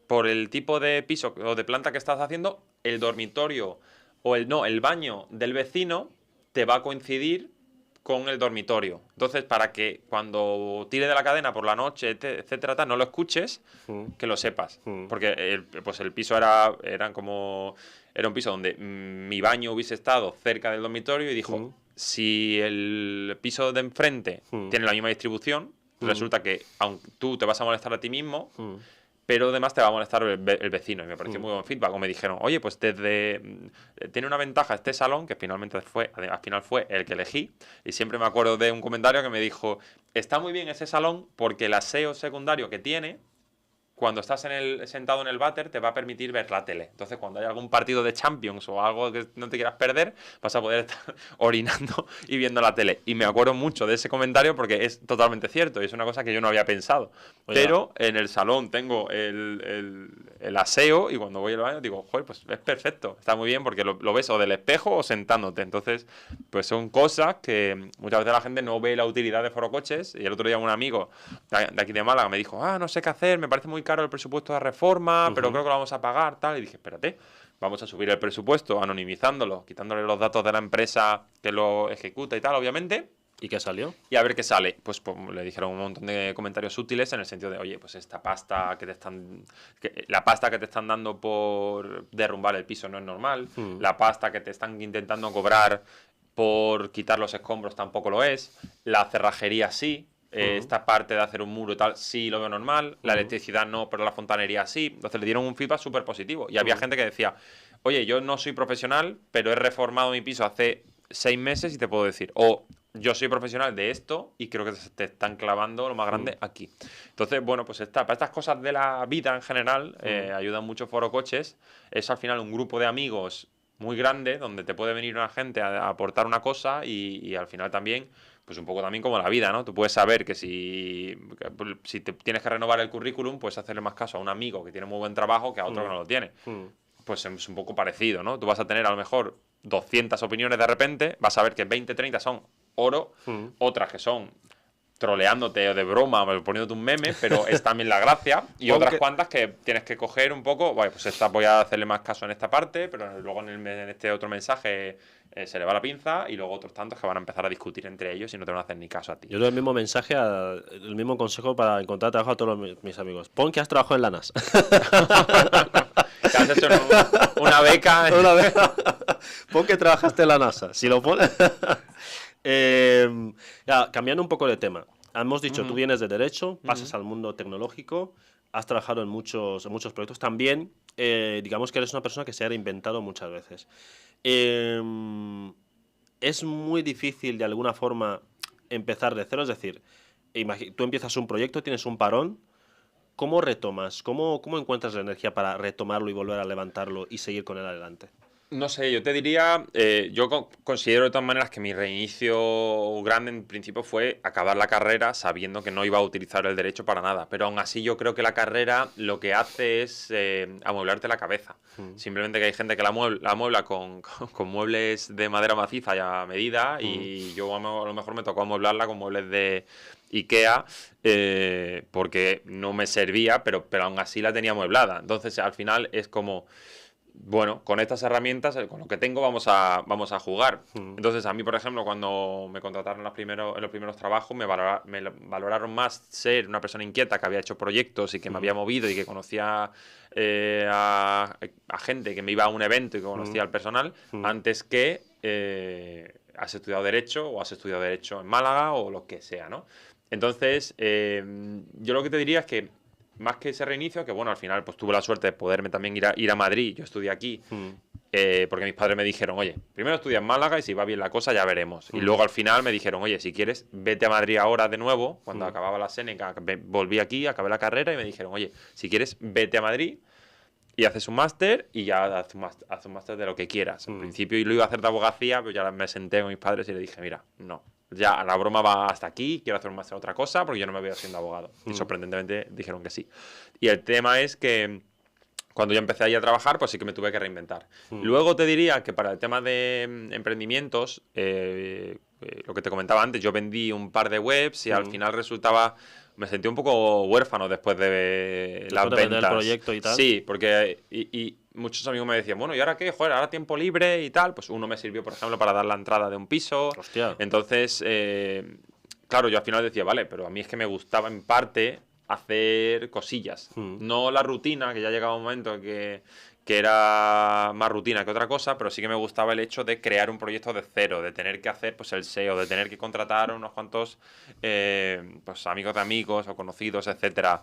por el tipo de piso o de planta que estás haciendo, el dormitorio o el baño del vecino te va a coincidir con el dormitorio. Entonces, para que cuando tire de la cadena por la noche, etcétera, no lo escuches, que lo sepas. Porque el piso era un piso donde mi baño hubiese estado cerca del dormitorio y dijo, si el piso de enfrente tiene la misma distribución, resulta que aunque tú te vas a molestar a ti mismo, pero además te va a molestar el vecino. Y me pareció muy buen feedback. O me dijeron, oye, pues tiene una ventaja este salón, que al final fue el que elegí. Y siempre me acuerdo de un comentario que me dijo, está muy bien ese salón porque el aseo secundario que tiene, cuando estás sentado en el váter, te va a permitir ver la tele. Entonces, cuando hay algún partido de Champions o algo que no te quieras perder, vas a poder estar orinando y viendo la tele. Y me acuerdo mucho de ese comentario porque es totalmente cierto y es una cosa que yo no había pensado. Oye, pero en el salón tengo el aseo y cuando voy al baño digo, joder, pues es perfecto. Está muy bien porque lo ves o del espejo o sentándote. Entonces, pues son cosas que muchas veces la gente no ve la utilidad de Foro Coches. Y el otro día un amigo de aquí de Málaga me dijo, no sé qué hacer, me parece muy caro el presupuesto de reforma, pero creo que lo vamos a pagar, tal. Y dije, espérate, vamos a subir el presupuesto anonimizándolo, quitándole los datos de la empresa que lo ejecuta y tal, obviamente. ¿Y qué salió? Y a ver qué sale. Pues le dijeron un montón de comentarios útiles en el sentido de, oye, pues esta pasta la pasta que te están dando por derrumbar el piso no es normal, la pasta que te están intentando cobrar por quitar los escombros tampoco lo es, la cerrajería sí. Esta parte de hacer un muro y tal, sí lo veo normal. La electricidad no, pero la fontanería sí. Entonces le dieron un feedback súper positivo. Y había gente que decía, oye, yo no soy profesional, pero he reformado mi piso hace 6 meses y te puedo decir, o yo soy profesional de esto y creo que te están clavando lo más grande aquí. Entonces, bueno, pues para estas cosas de la vida en general, ayudan mucho Foro Coches. Es al final un grupo de amigos muy grande donde te puede venir una gente a aportar una cosa y al final también... Pues un poco también como la vida, ¿no? Tú puedes saber que si te tienes que renovar el currículum, puedes hacerle más caso a un amigo que tiene muy buen trabajo que a otro que no lo tiene. Pues es un poco parecido, ¿no? Tú vas a tener a lo mejor 200 opiniones de repente, vas a ver que 20, 30 son oro, otras que son troleándote o de broma o poniéndote un meme, pero es también la gracia, y otras cuantas que tienes que coger un poco, vale, pues esta voy a hacerle más caso en esta parte, pero luego en este otro mensaje se le va la pinza, y luego otros tantos que van a empezar a discutir entre ellos y no te van a hacer ni caso a ti. Yo doy el mismo mensaje, el mismo consejo para encontrar trabajo a todos mis amigos. Pon que has trabajado en la NASA. Te has hecho una beca. Pon que trabajaste en la NASA. Si lo pones... ya, cambiando un poco de tema. Hemos dicho, tú vienes de Derecho, pasas al mundo tecnológico, has trabajado en muchos proyectos. También, digamos que eres una persona que se ha reinventado muchas veces. Es muy difícil, de alguna forma, empezar de cero. Es decir, tú empiezas un proyecto, tienes un parón. ¿Cómo retomas? ¿Cómo encuentras la energía para retomarlo y volver a levantarlo y seguir con él adelante? No sé, yo te diría, yo considero de todas maneras que mi reinicio grande en principio fue acabar la carrera sabiendo que no iba a utilizar el derecho para nada, pero aún así yo creo que la carrera lo que hace es amueblarte la cabeza. Simplemente que hay gente que la amuebla con muebles de madera maciza y a medida y yo a lo mejor me tocó amueblarla con muebles de IKEA porque no me servía, pero aún así la tenía amueblada. Entonces al final es como... Bueno, con estas herramientas, con lo que tengo, vamos a jugar. Entonces, a mí, por ejemplo, cuando me contrataron en los primeros trabajos, me valoraron más ser una persona inquieta que había hecho proyectos y que me había movido y que conocía a gente, que me iba a un evento y que conocía al personal, antes que has estudiado Derecho o has estudiado Derecho en Málaga o lo que sea, ¿no? Entonces, yo lo que te diría es que más que ese reinicio, que bueno, al final pues tuve la suerte de poderme también ir a Madrid, yo estudié aquí, porque mis padres me dijeron, oye, primero estudia en Málaga y si va bien la cosa ya veremos. Y luego al final me dijeron, oye, si quieres, vete a Madrid ahora de nuevo, cuando acababa la Séneca, volví aquí, acabé la carrera y me dijeron, oye, si quieres, vete a Madrid y haces un máster y ya haz un máster de lo que quieras. En principio yo lo iba a hacer de abogacía, pero ya me senté con mis padres y le dije, mira, no. Ya, la broma va hasta aquí, quiero hacer un máster de otra cosa porque yo no me veo siendo abogado. Y sorprendentemente dijeron que sí. Y el tema es que cuando yo empecé ahí a trabajar, pues sí que me tuve que reinventar. Luego te diría que para el tema de emprendimientos, lo que te comentaba antes, yo vendí un par de webs y al final resultaba... Me sentí un poco huérfano después de las Después de vender ventas. el proyecto y tal. Sí, porque y muchos amigos me decían, bueno, ¿y ahora qué? Joder, ahora tiempo libre y tal. Pues uno me sirvió, por ejemplo, para dar la entrada de un piso. Hostia. Entonces, claro, yo al final decía, vale, pero a mí es que me gustaba en parte hacer cosillas. No la rutina, que ya llegaba un momento que era más rutina que otra cosa, pero sí que me gustaba el hecho de crear un proyecto de cero, de tener que hacer pues el SEO, de tener que contratar unos cuantos pues amigos de amigos o conocidos, etcétera.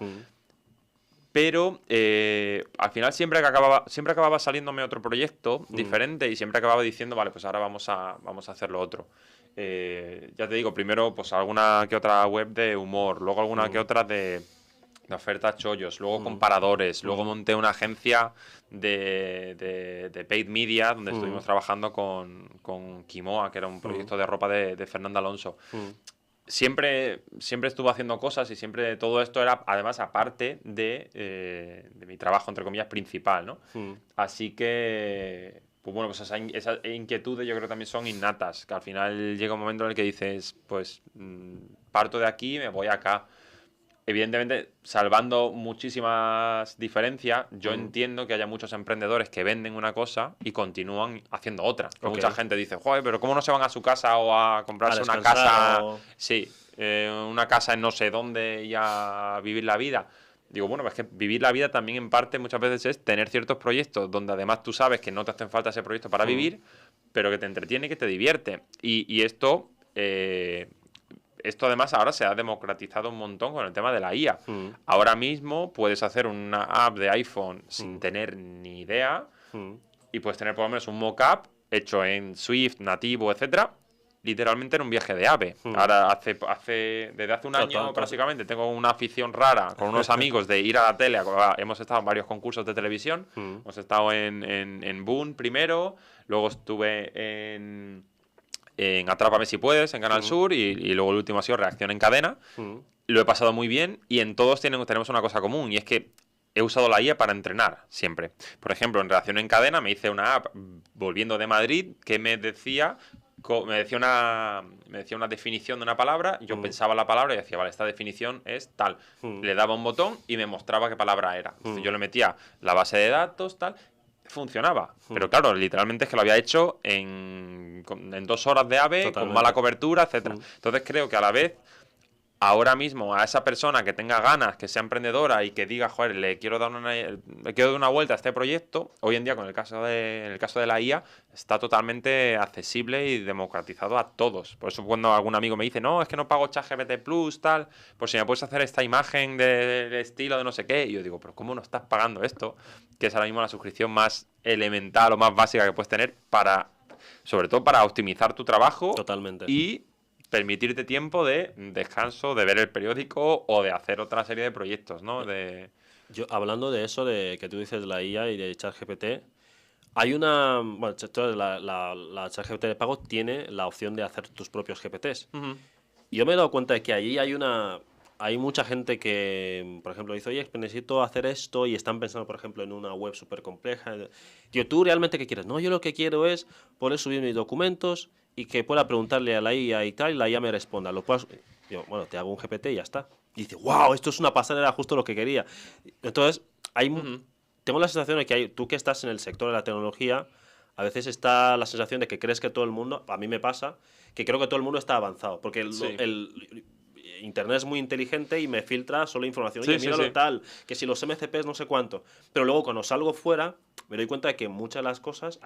Pero al final siempre acababa saliéndome otro proyecto diferente y siempre acababa diciendo, vale, pues ahora vamos a hacer lo otro. Ya te digo, primero pues alguna que otra web de humor, luego alguna que otra de ofertas chollos, luego comparadores, luego monté una agencia de paid media donde estuvimos trabajando con Kimoa, que era un proyecto de ropa de Fernando Alonso. Siempre estuve haciendo cosas y siempre todo esto era además aparte de mi trabajo, entre comillas, principal, ¿no? Así que, pues bueno, pues esas inquietudes yo creo que también son innatas, que al final llega un momento en el que dices, pues parto de aquí y me voy acá. Evidentemente, salvando muchísimas diferencias, yo entiendo que haya muchos emprendedores que venden una cosa y continúan haciendo otra. Mucha gente dice, joder, pero ¿cómo no se van a su casa o a comprarse una casa? Sí, una casa en no sé dónde y a vivir la vida. Digo, bueno, es que vivir la vida también en parte muchas veces es tener ciertos proyectos donde además tú sabes que no te hacen falta ese proyecto para vivir, pero que te entretiene y que te divierte. Y esto... Esto además ahora se ha democratizado un montón con el tema de la IA. Ahora mismo puedes hacer una app de iPhone sin tener ni idea y puedes tener por lo menos un mock-up hecho en Swift, nativo, etcétera, literalmente en un viaje de AVE. Ahora desde hace un año prácticamente tengo una afición rara con unos amigos de ir a la tele. Hemos estado en varios concursos de televisión. Hemos estado en Boom primero, luego estuve en Atrápame si puedes, en Canal Sur, y luego el último ha sido Reacción en Cadena. Lo he pasado muy bien y en todos tenemos una cosa común y es que he usado la IA para entrenar siempre. Por ejemplo, en Reacción en Cadena me hice una app volviendo de Madrid que me decía una definición de una palabra, yo pensaba la palabra y decía, vale, esta definición es tal. Le daba un botón y me mostraba qué palabra era. Entonces yo le metía la base de datos, tal... funcionaba, pero claro, literalmente es que lo había hecho en 2 horas de AVE, totalmente, con mala cobertura, etcétera. Entonces creo que a la vez, ahora mismo, a esa persona que tenga ganas, que sea emprendedora y que diga, joder, le quiero dar una vuelta a este proyecto, hoy en día, en el caso de la IA, está totalmente accesible y democratizado a todos. Por eso cuando algún amigo me dice, no, es que no pago ChatGPT Plus, tal, pues si me puedes hacer esta imagen del estilo de no sé qué, y yo digo, pero ¿cómo no estás pagando esto? Que es ahora mismo la suscripción más elemental o más básica que puedes tener sobre todo para optimizar tu trabajo. Totalmente. Y permitirte tiempo de descanso, de ver el periódico o de hacer otra serie de proyectos, ¿no? Yo, hablando de eso, de que tú dices de la IA y de ChatGPT, Hay una. Bueno, la ChatGPT de pago tiene la opción de hacer tus propios GPTs. Ujú. Y yo me he dado cuenta de que allí hay mucha gente que, por ejemplo, dice, oye, necesito hacer esto y están pensando, por ejemplo, en una web súper compleja. Tío, ¿tú realmente qué quieres? No, yo lo que quiero es poder subir mis documentos y que pueda preguntarle a la IA y tal, y la IA me responda. Digo, bueno, te hago un GPT y ya está. Y dice, wow, esto es una pasada, era justo lo que quería. Entonces, Ujú. tengo la sensación de que tú que estás en el sector de la tecnología, a veces está la sensación de que crees que todo el mundo, a mí me pasa, que creo que todo el mundo está avanzado, porque Sí. Internet es muy inteligente y me filtra solo información. Sí, Oye, sí, míralo sí. tal, que si los MCPs no sé cuánto. Pero luego cuando salgo fuera, me doy cuenta de que muchas de las cosas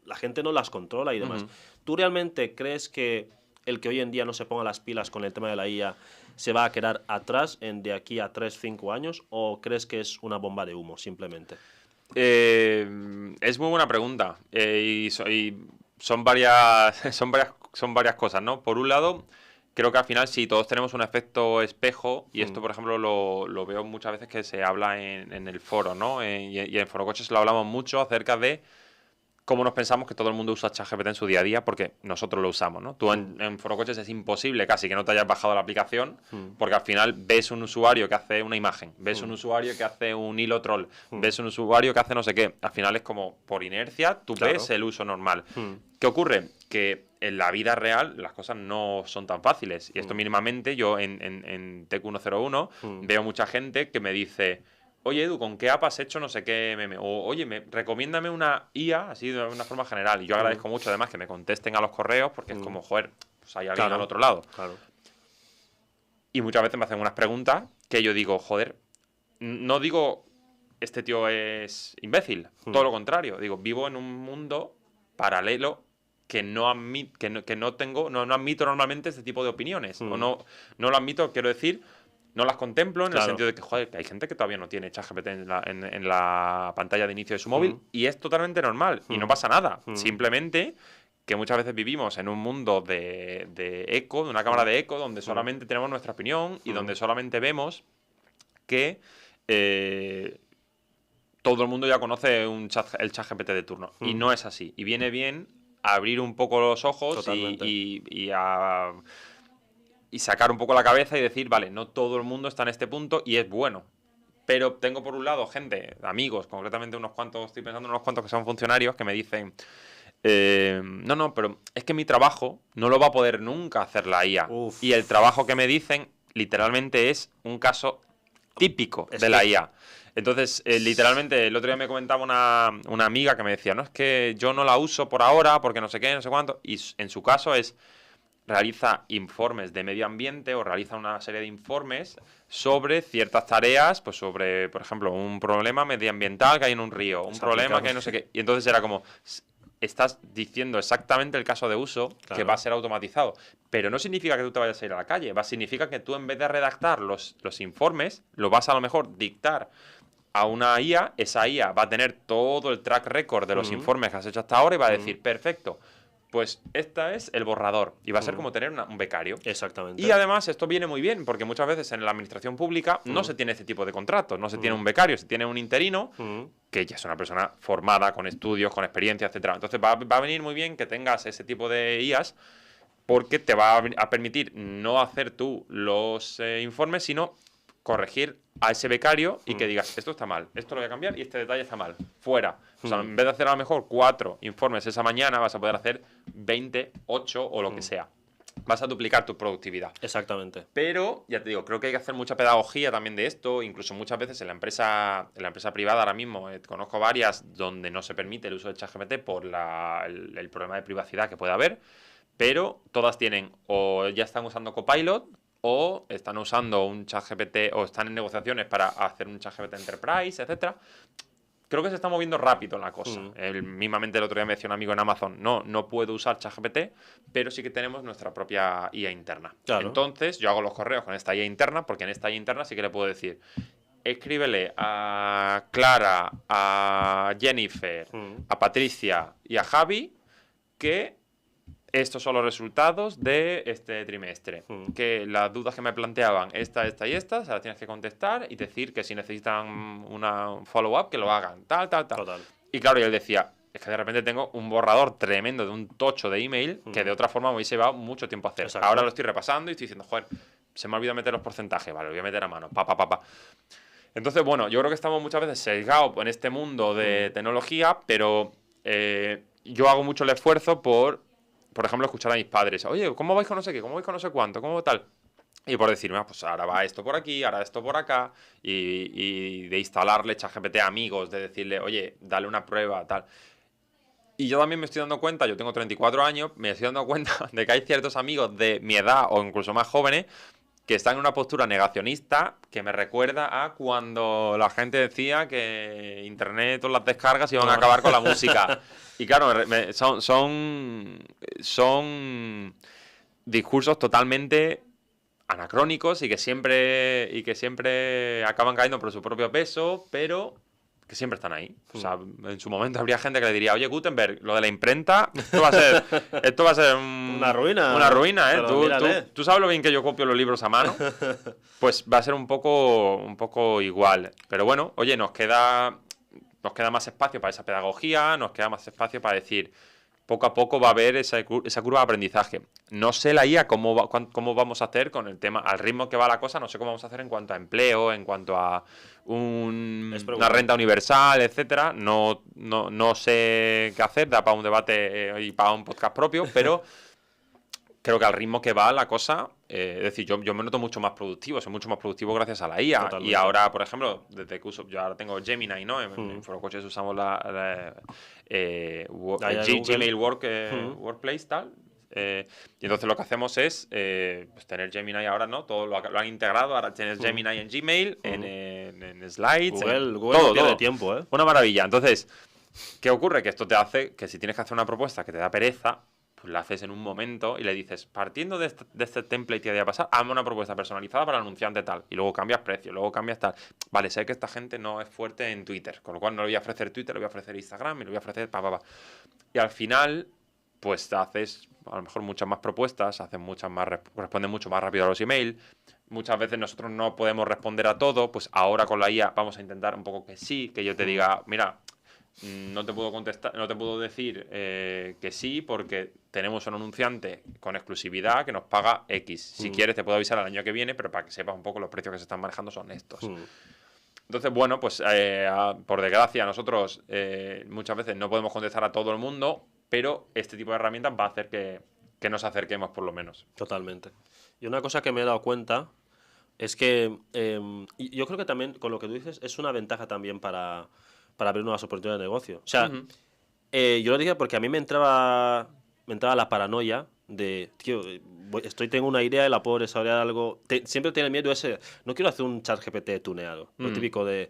la gente no las controla y demás. Ujú. ¿Tú realmente crees que el que hoy en día no se ponga las pilas con el tema de la IA se va a quedar atrás de aquí a 3 5 años? ¿O crees que es una bomba de humo, simplemente? Es muy buena pregunta. Y son varias, son varias cosas, ¿no? Por un lado, creo que al final sí, todos tenemos un efecto espejo, y esto, Mm, por ejemplo, lo veo muchas veces que se habla en el foro, ¿no? Y en Foro Coches lo hablamos mucho acerca de cómo nos pensamos que todo el mundo usa ChatGPT en su día a día, porque nosotros lo usamos, ¿no? Tú mm, en Forocoches es imposible casi que no te hayas bajado la aplicación, mm, porque al final ves un usuario que hace una imagen, ves un mm, usuario que hace un hilo troll, mm. ves un usuario que hace no sé qué. Al final es como por inercia, tú ves Claro. el uso normal. Mm, ¿Qué ocurre? Que en la vida real las cosas no son tan fáciles. Y esto mm, mínimamente yo en TQ101 mm, veo mucha gente que me dice: oye, Edu, ¿con qué app has hecho no sé qué meme? O, oye, recomiéndame una IA, así de una forma general. Y yo mm, agradezco mucho, además, que me contesten a los correos, porque es mm. como, joder, pues hay alguien al Claro, otro lado. claro. Y muchas veces me hacen unas preguntas que yo digo, joder, no digo, este tío es imbécil. Todo Mm, lo contrario. Digo, vivo en un mundo paralelo que no tengo, no admito normalmente este tipo de opiniones. O mm. no lo admito, quiero decir, no las contemplo en el Claro. sentido de que, joder, que hay gente que todavía no tiene ChatGPT en la pantalla de inicio de su móvil, Mm, y es totalmente normal y no mm, pasa nada. mm, Simplemente que muchas veces vivimos en un mundo de eco, de una cámara mm, de eco, donde mm, solamente tenemos nuestra opinión y mm, donde solamente vemos que eh, todo el mundo ya conoce el chat GPT de turno. Y mm. no es así. Y viene bien abrir un poco los ojos Totalmente. y sacar un poco la cabeza y decir, vale, no todo el mundo está en este punto y es bueno. Pero tengo por un lado gente, amigos, concretamente unos cuantos, estoy pensando en unos cuantos que son funcionarios, que me dicen, no, pero es que mi trabajo no lo va a poder nunca hacer la IA. Y el Uf. trabajo que me dicen literalmente es un caso típico Es de la que. IA. Entonces, literalmente, el otro día me comentaba una amiga que me decía, no, es que yo no la uso por ahora porque no sé qué, no sé cuánto. Y en su caso realiza informes de medio ambiente o realiza una serie de informes sobre ciertas tareas, pues sobre, por ejemplo, un problema medioambiental que hay en un río, un Es problema que aplicable. hay no sé qué. Y entonces era como, estás diciendo exactamente el caso de uso que va a Claro. ser automatizado. Pero no significa que tú te vayas a ir a la calle, significa que tú, en vez de redactar los informes, lo vas a lo mejor dictar a una IA. Esa IA va a tener todo el track record de los Mm, informes que has hecho hasta ahora y va a mm, decir, perfecto, pues este es el borrador. Y va a ser mm. como tener un becario. Y Exactamente. además esto viene muy bien, porque muchas veces en la administración pública no Mm, se tiene este tipo de contratos, no se tiene mm, un becario, se tiene un interino mm, que ya es una persona formada, con estudios, con experiencia, etcétera. Entonces va a venir muy bien que tengas ese tipo de IAs, porque te va a permitir no hacer tú los informes, sino corregir a ese becario y que mm, digas, esto está mal, esto lo voy a cambiar y este detalle está mal, fuera. O sea, mm, en vez de hacer a lo mejor 4 informes esa mañana, vas a poder hacer 20, 8 o lo que mm. sea. Vas a duplicar tu productividad. Exactamente. Pero, ya te digo, creo que hay que hacer mucha pedagogía también de esto, incluso muchas veces en la empresa privada ahora mismo, conozco varias donde no se permite el uso de ChatGPT por el problema de privacidad que puede haber, pero todas tienen o ya están usando Copilot o están usando un ChatGPT o están en negociaciones para hacer un ChatGPT Enterprise, etcétera. Creo que se está moviendo rápido la cosa. Mm, Mismamente el otro día me decía un amigo en Amazon, no puedo usar ChatGPT, pero sí que tenemos nuestra propia IA interna. claro. Entonces, yo hago los correos con esta IA interna, porque en esta IA interna sí que le puedo decir, escríbele a Clara, a Jennifer, Mm, a Patricia y a Javi que estos son los resultados de este trimestre. mm. Que las dudas que me planteaban, esta y esta, se las tienes que contestar y decir que si necesitan una follow-up, que lo hagan, tal. Total. Y claro, y él decía, es que de repente tengo un borrador tremendo de un tocho de email que de otra forma me hubiese llevado mucho tiempo hacer. Exacto. Ahora lo estoy repasando y estoy diciendo, joder, se me ha olvidado meter los porcentajes, vale, lo voy a meter a mano, pa. Entonces, bueno, yo creo que estamos muchas veces sesgados en este mundo de tecnología, pero yo hago mucho el esfuerzo por ejemplo, escuchar a mis padres. Oye, ¿cómo vais con no sé qué? ¿Cómo vais con no sé cuánto? ¿Cómo tal? Y por decirme, pues ahora va esto por aquí, ahora esto por acá, y de instalarle ChatGPT a amigos, de decirle, oye, dale una prueba, tal. Y yo también me estoy dando cuenta, yo tengo 34 años, me estoy dando cuenta de que hay ciertos amigos de mi edad o incluso más jóvenes que están en una postura negacionista que me recuerda a cuando la gente decía que Internet o las descargas iban a acabar con la música. Y claro, son discursos totalmente anacrónicos y que siempre acaban cayendo por su propio peso, pero que siempre están ahí. O sea, en su momento habría gente que le diría, oye, Gutenberg, lo de la imprenta, esto va a ser una ruina. Una ruina, ¿eh? Tú sabes lo bien que yo copio los libros a mano. Pues va a ser un poco igual. Pero bueno, oye, nos queda más espacio para esa pedagogía, nos queda más espacio para decir, poco a poco va a haber esa curva de aprendizaje. No sé la IA cómo vamos a hacer con el tema, al ritmo que va la cosa, no sé cómo vamos a hacer en cuanto a empleo, en cuanto a una renta universal, etcétera. No sé qué hacer, da para un debate y para un podcast propio, pero creo que al ritmo que va la cosa, es decir, yo me noto mucho más productivo, soy mucho más productivo gracias a la IA. Totalmente. Y ahora, por ejemplo, desde que yo ahora tengo Gemini, ¿no? En Forocoches usamos Gmail Workplace, tal. Y entonces lo que hacemos es pues tener Gemini ahora, ¿no? Todo lo han integrado, ahora tienes Gemini en Gmail, en Slides, Google todo, no pierde tiempo, ¿eh? Una maravilla. Entonces, ¿qué ocurre? Que esto te hace que si tienes que hacer una propuesta que te da pereza, pues la haces en un momento y le dices, partiendo de este template que voy a pasar, hazme una propuesta personalizada para el anunciante tal. Y luego cambias precio, luego cambias tal. Vale, sé que esta gente no es fuerte en Twitter, con lo cual no le voy a ofrecer Twitter, le voy a ofrecer Instagram y le voy a ofrecer Y al final, pues haces a lo mejor muchas más propuestas, respondes mucho más rápido a los emails. Muchas veces nosotros no podemos responder a todo, pues ahora con la IA vamos a intentar un poco que sí, que yo te diga, mira, no te puedo contestar, no te puedo decir que sí, porque tenemos un anunciante con exclusividad que nos paga X. Si quieres te puedo avisar al año que viene, pero para que sepas un poco los precios que se están manejando son estos. Entonces, bueno, pues por desgracia nosotros muchas veces no podemos contestar a todo el mundo, pero este tipo de herramientas va a hacer que nos acerquemos por lo menos. Totalmente. Y una cosa que me he dado cuenta es que yo creo que también con lo que tú dices es una ventaja también para abrir nuevas oportunidades de negocio. O sea, yo lo dije porque a mí me entraba la paranoia de, tío, tengo una idea y la puedo desarrollar algo. Siempre tiene el miedo ese, no quiero hacer un ChatGPT tuneado. Lo típico de,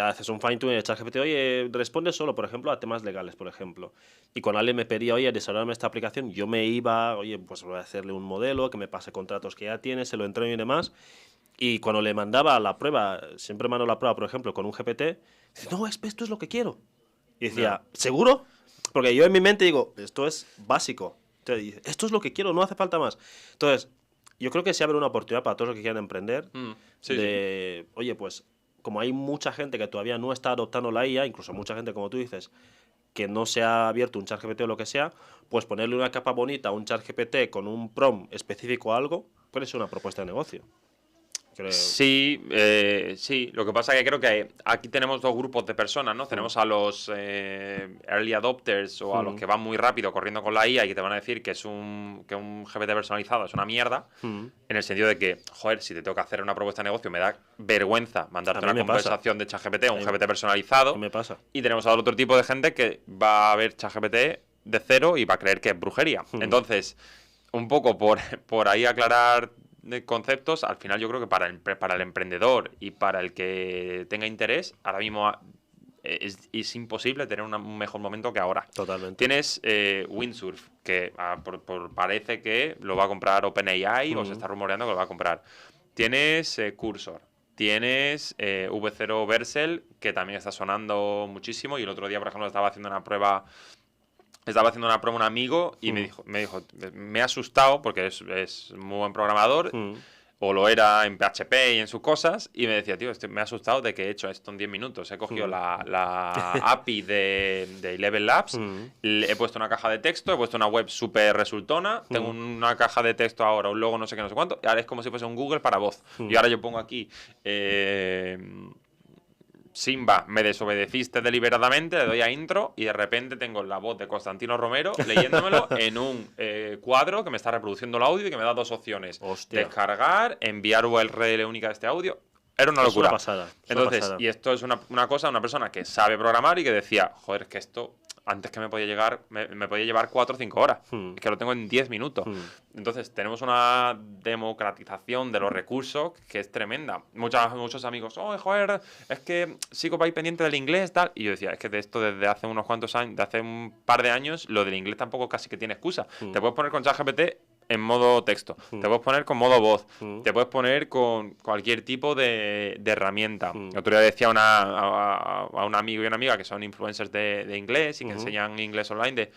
haces un fine tune de ChatGPT, oye, responde solo, por ejemplo, a temas legales, por ejemplo. Y cuando alguien me pedía, oye, desarrollarme esta aplicación, yo me iba, oye, pues voy a hacerle un modelo que me pase contratos que ya tiene, se lo entreno y demás. Y cuando le mandaba la prueba, siempre mando la prueba, por ejemplo, con un GPT, dice, no, esto es lo que quiero. Y decía, ¿seguro? Porque yo en mi mente digo, esto es básico. Entonces dice, esto es lo que quiero, no hace falta más. Entonces, yo creo que se abre una oportunidad para todos los que quieran emprender. Oye, pues, como hay mucha gente que todavía no está adoptando la IA, incluso mucha gente, como tú dices, que no se ha abierto un ChatGPT o lo que sea, pues ponerle una capa bonita a un ChatGPT con un prompt específico a algo, puede ser una propuesta de negocio. Creo. Sí, lo que pasa es que creo que aquí tenemos dos grupos de personas, ¿no? Tenemos a los early adopters o a los que van muy rápido corriendo con la IA y que te van a decir que un GPT personalizado es una mierda, en el sentido de que, joder, si te tengo que hacer una propuesta de negocio me da vergüenza mandarte una conversación de ChatGPT o un GPT personalizado. Me pasa. Y tenemos al otro tipo de gente que va a ver ChatGPT de cero y va a creer que es brujería. Entonces, un poco por ahí aclarar de conceptos, al final yo creo que para el emprendedor y para el que tenga interés, ahora mismo es imposible tener un mejor momento que ahora. Totalmente. Tienes Windsurf, que parece que lo va a comprar OpenAI o se está rumoreando que lo va a comprar. Tienes Cursor. Tienes V0 Vercel, que también está sonando muchísimo, y el otro día, por ejemplo, estaba haciendo una prueba un amigo y me dijo, me ha asustado porque es muy buen programador. o lo era en PHP y en sus cosas, y me decía, tío, me ha asustado de que he hecho esto en 10 minutos. He cogido la API de Eleven Labs, he puesto una caja de texto, he puesto una web súper resultona, tengo una caja de texto ahora, un logo, no sé qué, no sé cuánto, y ahora es como si fuese un Google para voz. Y ahora yo pongo aquí... Simba, me desobedeciste deliberadamente, le doy a intro y de repente tengo la voz de Constantino Romero leyéndomelo en un cuadro que me está reproduciendo el audio y que me da 2 opciones. Hostia. Descargar, enviar URL única de este audio. Era una Es locura. una pasada. Entonces, y esto es una cosa, una persona que sabe programar y que decía, joder, es que esto antes que me podía llevar 4 o 5 horas. Es que lo tengo en 10 minutos. Entonces, tenemos una democratización de los recursos que es tremenda. Muchos amigos, oh, joder, es que sigo ahí pendiente del inglés, tal. Y yo decía, es que de esto desde hace unos cuantos años, de hace un par de años, lo del inglés tampoco casi que tiene excusa. Te puedes poner con ChatGPT en modo texto, te puedes poner con modo voz, te puedes poner con cualquier tipo de herramienta. El otro día decía a un amigo y una amiga que son influencers de inglés y que enseñan inglés online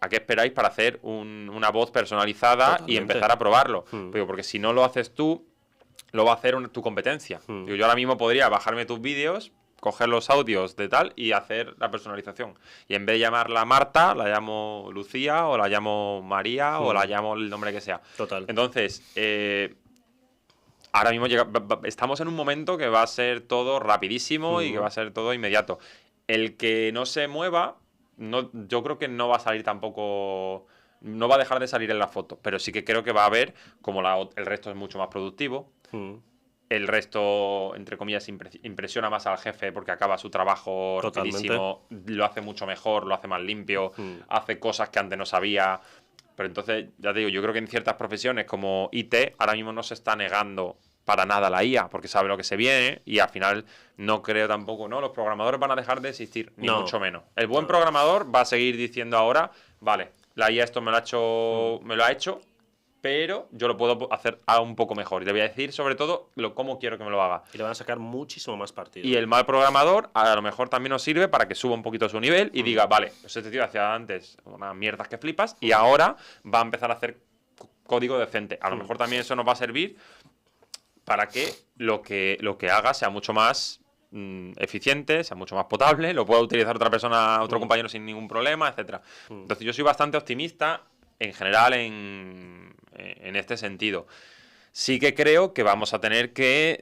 ¿a qué esperáis para hacer una voz personalizada Totalmente. y empezar a probarlo? Digo, porque si no lo haces tú, lo va a hacer tu competencia. Digo, yo ahora mismo podría bajarme tus vídeos, coger los audios de tal y hacer la personalización. Y en vez de llamarla Marta, la llamo Lucía o la llamo María o la llamo el nombre que sea. Total. Entonces, ahora mismo estamos en un momento que va a ser todo rapidísimo y que va a ser todo inmediato. El que no se mueva, yo creo que no va a salir tampoco... No va a dejar de salir en la foto, pero sí que creo que va a haber, como el resto es mucho más productivo, el resto, entre comillas, impresiona más al jefe porque acaba su trabajo rapidísimo, lo hace mucho mejor, lo hace más limpio, hace cosas que antes no sabía. Pero entonces, ya te digo, yo creo que en ciertas profesiones como IT, ahora mismo no se está negando para nada la IA, porque sabe lo que se viene y al final no creo tampoco, ¿no? Los programadores van a dejar de existir, ni mucho menos. El buen programador va a seguir diciendo ahora, vale, la IA esto me lo ha hecho, pero yo lo puedo hacer un poco mejor. Y le voy a decir, sobre todo, cómo quiero que me lo haga. Y le van a sacar muchísimo más partido. Y el mal programador, a lo mejor también nos sirve para que suba un poquito su nivel y diga, vale, pues este tío hacía antes unas mierdas que flipas y ahora va a empezar a hacer código decente. A lo mejor también eso nos va a servir para que lo que haga sea mucho más eficiente, sea mucho más potable, lo pueda utilizar otra persona, otro compañero sin ningún problema, etcétera. Entonces yo soy bastante optimista en general en este sentido. Sí que creo que vamos a tener que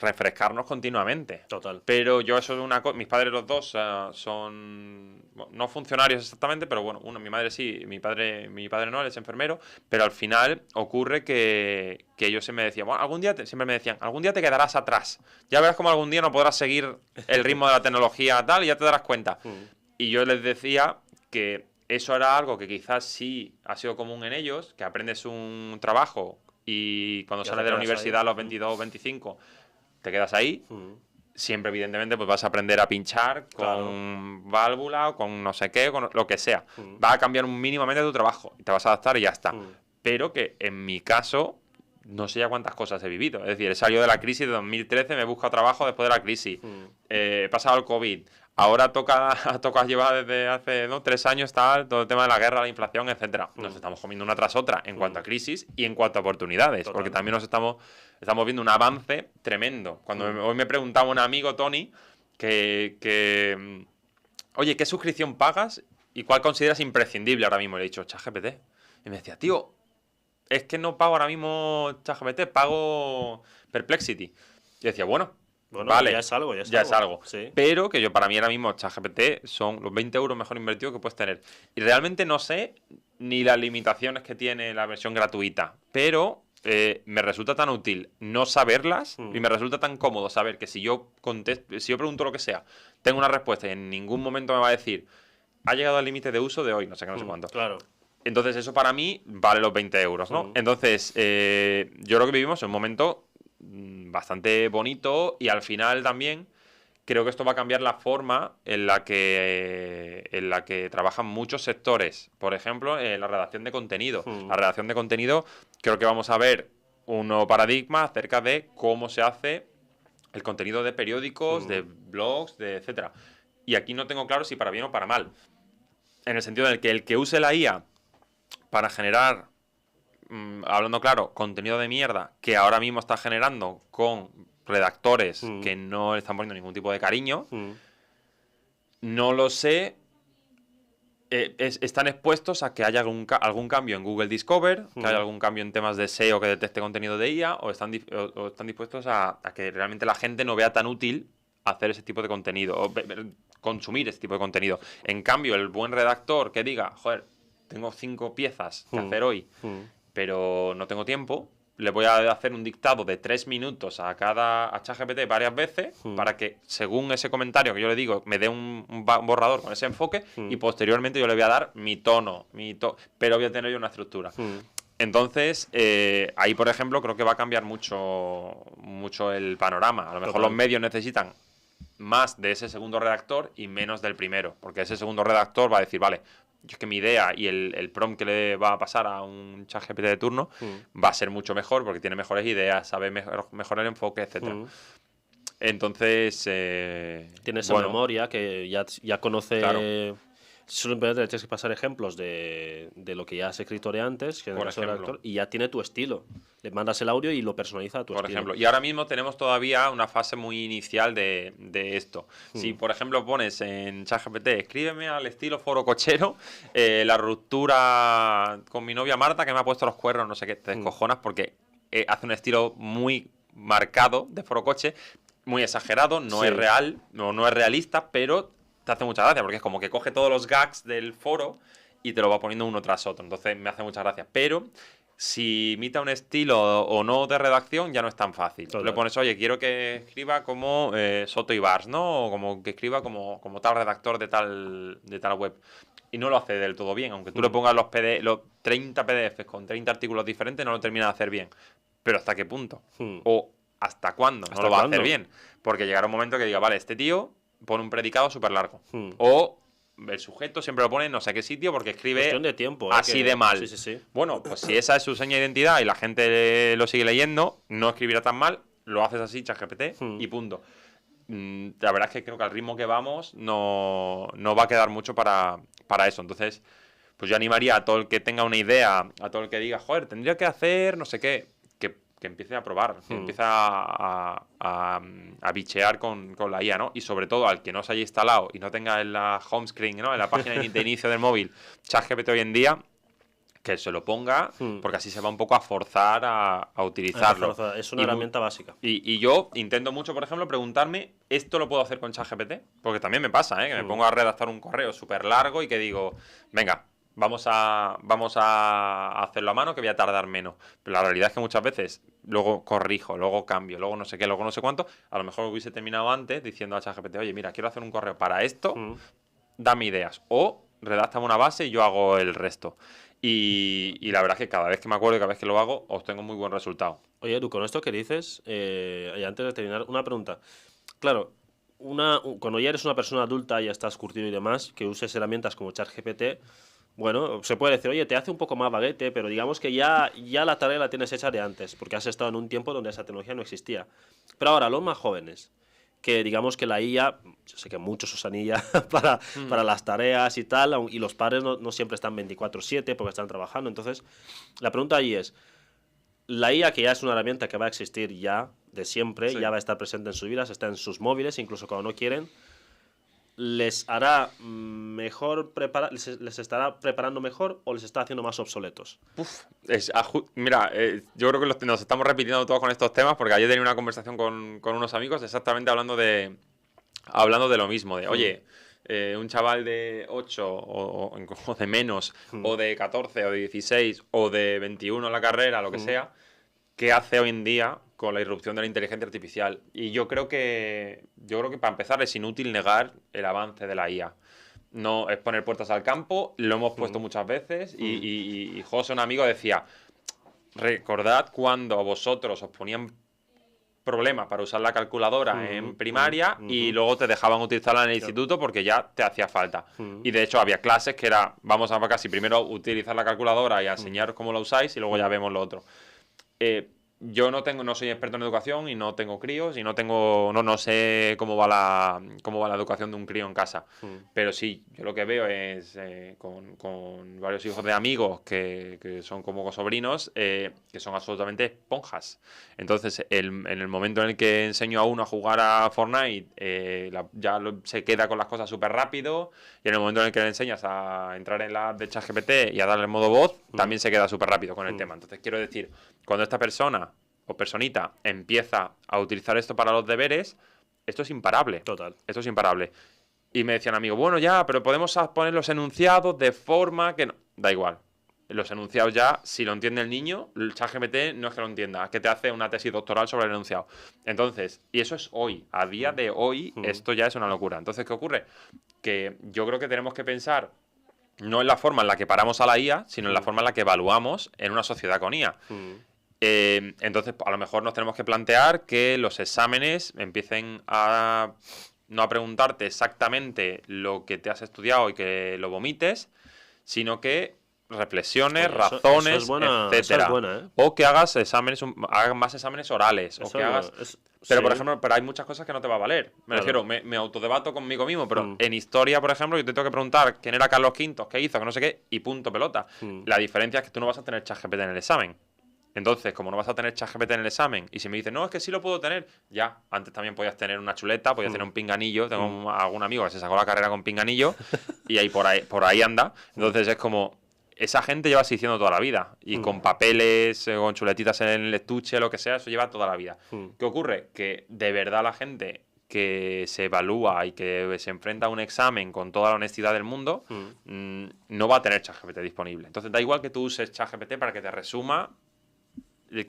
refrescarnos continuamente. Total. Pero yo eso es una cosa... Mis padres los dos son... Bueno, no funcionarios exactamente, pero bueno, mi madre sí, mi padre no, él es enfermero, pero al final ocurre que ellos siempre me decían, bueno, siempre me decían, algún día te quedarás atrás. Ya verás como algún día no podrás seguir el ritmo de la tecnología tal y ya te darás cuenta. Y yo les decía que eso era algo que quizás sí ha sido común en ellos, que aprendes un trabajo y cuando sales de la universidad a los 22 o 25 te quedas ahí. Siempre, evidentemente, pues vas a aprender a pinchar con válvula o con no sé qué, con lo que sea. Va a cambiar mínimamente tu trabajo y te vas a adaptar y ya está. Pero que en mi caso, no sé ya cuántas cosas he vivido. Es decir, he salido de la crisis de 2013, me he buscado trabajo después de la crisis. He pasado el COVID. Ahora toca llevar desde hace 3 años todo el tema de la guerra, la inflación, etcétera. Nos estamos comiendo una tras otra en cuanto a crisis y en cuanto a oportunidades. Porque también estamos viendo un avance tremendo. Cuando hoy me preguntaba un amigo, Tony, oye, ¿qué suscripción pagas y cuál consideras imprescindible ahora mismo? Le he dicho, ChatGPT. Y me decía, tío, es que no pago ahora mismo ChatGPT, pago Perplexity. Y decía, bueno, vale, ya es algo. Sí. Pero que para mí ahora mismo ChatGPT son los 20 euros mejor invertidos que puedes tener. Y realmente no sé ni las limitaciones que tiene la versión gratuita, pero me resulta tan útil no saberlas y me resulta tan cómodo saber que si yo pregunto lo que sea, tengo una respuesta y en ningún momento me va a decir, ha llegado al límite de uso de hoy, no sé qué, no sé cuánto. Claro. Entonces eso para mí vale los 20 euros, ¿no? Entonces yo creo que vivimos en un momento bastante bonito y al final también creo que esto va a cambiar la forma en la que trabajan muchos sectores. Por ejemplo, la redacción de contenido. La redacción de contenido creo que vamos a ver un nuevo paradigma acerca de cómo se hace el contenido de periódicos, de blogs, etcétera. Y aquí no tengo claro si para bien o para mal. En el sentido de que el que use la IA para generar hablando claro, contenido de mierda que ahora mismo está generando con redactores que no le están poniendo ningún tipo de cariño. No lo sé. Están expuestos a que haya algún cambio en Google Discover, que haya algún cambio en temas de SEO que detecte contenido de IA, o están dispuestos a que realmente la gente no vea tan útil hacer ese tipo de contenido, o consumir ese tipo de contenido. En cambio, el buen redactor que diga, joder, tengo 5 piezas que hacer hoy, pero no tengo tiempo, le voy a hacer un dictado de 3 minutos a ChatGPT varias veces para que, según ese comentario que yo le digo, me dé un borrador con ese enfoque y posteriormente yo le voy a dar mi tono, pero voy a tener yo una estructura. Entonces, ahí, por ejemplo, creo que va a cambiar mucho el panorama. A lo mejor los medios necesitan más de ese segundo redactor y menos del primero, porque ese segundo redactor va a decir, vale, yo es que mi idea y el prompt que le va a pasar a un ChatGPT de turno va a ser mucho mejor porque tiene mejores ideas, sabe mejor el enfoque, etcétera. Entonces... tiene esa memoria que ya conoce... Claro. Simplemente le tienes que pasar ejemplos de lo que ya has escrito de antes, que en el caso del redactor, y ya tiene tu estilo. Le mandas el audio y lo personaliza a tu estilo. Por ejemplo, y ahora mismo tenemos todavía una fase muy inicial de esto. Si, por ejemplo, pones en ChatGPT, escríbeme al estilo foro cochero, la ruptura con mi novia Marta, que me ha puesto los cuernos, no sé qué, te descojonas porque hace un estilo muy marcado de foro coche, muy exagerado, no es real, no es realista, pero te hace mucha gracia, porque es como que coge todos los gags del foro y te lo va poniendo uno tras otro. Entonces me hace mucha gracia. Pero si imita un estilo o no de redacción, ya no es tan fácil. Tú le pones, oye, quiero que escriba como Soto y Bars, ¿no? O como que escriba como tal redactor de tal web. Y no lo hace del todo bien. Aunque tú le pongas los 30 PDFs con 30 artículos diferentes, no lo termina de hacer bien. Pero ¿hasta qué punto? O ¿hasta cuándo no lo va a hacer bien? Porque llegará un momento que diga, vale, este tío pone un predicado súper largo. O el sujeto siempre lo pone en no sé qué sitio porque escribe cuestión de tiempo, así de mal. Sí. Bueno, pues si esa es su seña de identidad y la gente lo sigue leyendo, no escribirá tan mal, lo haces así, ChatGPT, y punto. La verdad es que creo que al ritmo que vamos no va a quedar mucho para eso. Entonces, pues yo animaría a todo el que tenga una idea, a todo el que diga, joder, tendría que hacer no sé qué, que empiece a probar, que empiece a bichear con la IA, ¿no? Y sobre todo al que no se haya instalado y no tenga en la home screen, ¿no? En la página de inicio del móvil, ChatGPT hoy en día, que se lo ponga, porque así se va un poco a forzar a utilizarlo. Es una herramienta básica. Y yo intento mucho, por ejemplo, preguntarme, ¿esto lo puedo hacer con ChatGPT? Porque también me pasa, que me pongo a redactar un correo súper largo y que digo, venga, vamos a hacerlo a mano que voy a tardar menos. Pero la realidad es que muchas veces luego corrijo, luego cambio, luego no sé qué, luego no sé cuánto. A lo mejor hubiese terminado antes diciendo a ChatGPT, oye, mira, quiero hacer un correo para esto, dame ideas. O redáctame una base y yo hago el resto. Y la verdad es que cada vez que me acuerdo y cada vez que lo hago, obtengo muy buen resultado. Oye, Edu, con esto que dices, y antes de terminar, una pregunta. Claro, cuando ya eres una persona adulta, ya estás curtido y demás, que uses herramientas como ChatGPT, bueno, se puede decir, oye, te hace un poco más baguete, pero digamos que ya la tarea la tienes hecha de antes, porque has estado en un tiempo donde esa tecnología no existía. Pero ahora, los más jóvenes, que digamos que la IA, yo sé que muchos usan IA para las tareas y tal, y los padres no siempre están 24/7 porque están trabajando. Entonces, la pregunta ahí es, la IA, que ya es una herramienta que va a existir ya de siempre, ya va a estar presente en sus vidas, está en sus móviles, incluso cuando no quieren, ¿les hará mejor les estará preparando mejor o les está haciendo más obsoletos? Mira, yo creo que nos estamos repitiendo todos con estos temas porque ayer tenía una conversación con unos amigos exactamente hablando de lo mismo, de oye, un chaval de 8 o de menos, o de 14 o de 16 o de 21 en la carrera, lo que sea, ¿qué hace hoy en día con la irrupción de la inteligencia artificial? Y yo creo que para empezar es inútil negar el avance de la IA. No es poner puertas al campo, lo hemos puesto muchas veces y José, un amigo, decía, recordad cuando a vosotros os ponían problemas para usar la calculadora en primaria y luego te dejaban utilizarla en el instituto porque ya te hacía falta. Y de hecho había clases que era, vamos a casi primero utilizar la calculadora y a enseñaros cómo la usáis y luego ya vemos lo otro. yo no soy experto en educación y no tengo críos y no sé cómo va la educación de un crío en casa. Pero sí, yo lo que veo es con varios hijos de amigos que son como sobrinos, que son absolutamente esponjas. Entonces, en el momento en el que enseño a uno a jugar a Fortnite, se queda con las cosas súper rápido, y en el momento en el que le enseñas a entrar en la app de ChatGPT y a darle el modo voz, también se queda súper rápido con el tema. Entonces, quiero decir, cuando esta persona o personita empieza a utilizar esto para los deberes, esto es imparable. Total. Esto es imparable. Y me decían, amigo, bueno, ya, pero podemos poner los enunciados de forma que no. Da igual. Los enunciados ya, si lo entiende el niño, el ChatGPT no es que lo entienda, es que te hace una tesis doctoral sobre el enunciado. Entonces, y eso es hoy. A día de hoy, esto ya es una locura. Entonces, ¿qué ocurre? Que yo creo que tenemos que pensar no en la forma en la que paramos a la IA, sino en la forma en la que evaluamos en una sociedad con IA. Entonces, a lo mejor nos tenemos que plantear que los exámenes empiecen a no a preguntarte exactamente lo que te has estudiado y que lo vomites, sino que reflexiones, razones, eso es buena, etcétera. eso es buena, ¿eh? O que hagas más exámenes orales. O que hagas... Pero, por ejemplo, hay muchas cosas que no te va a valer. Me refiero, me autodebato conmigo mismo, pero en historia, por ejemplo, yo te tengo que preguntar quién era Carlos V, qué hizo, que no sé qué, y punto pelota. La diferencia es que tú no vas a tener ChatGPT en el examen. Entonces, como no vas a tener ChatGPT en el examen, y si me dices, no, es que sí lo puedo tener, ya, antes también podías tener una chuleta, podías tener un pinganillo. Tengo algún amigo que se sacó la carrera con pinganillo, y ahí por ahí anda. Entonces es como, esa gente lleva así diciendo toda la vida, y con papeles, con chuletitas en el estuche, lo que sea, eso lleva toda la vida. ¿Qué ocurre? Que de verdad la gente que se evalúa y que se enfrenta a un examen con toda la honestidad del mundo, no va a tener ChatGPT disponible. Entonces da igual que tú uses ChatGPT para que te resuma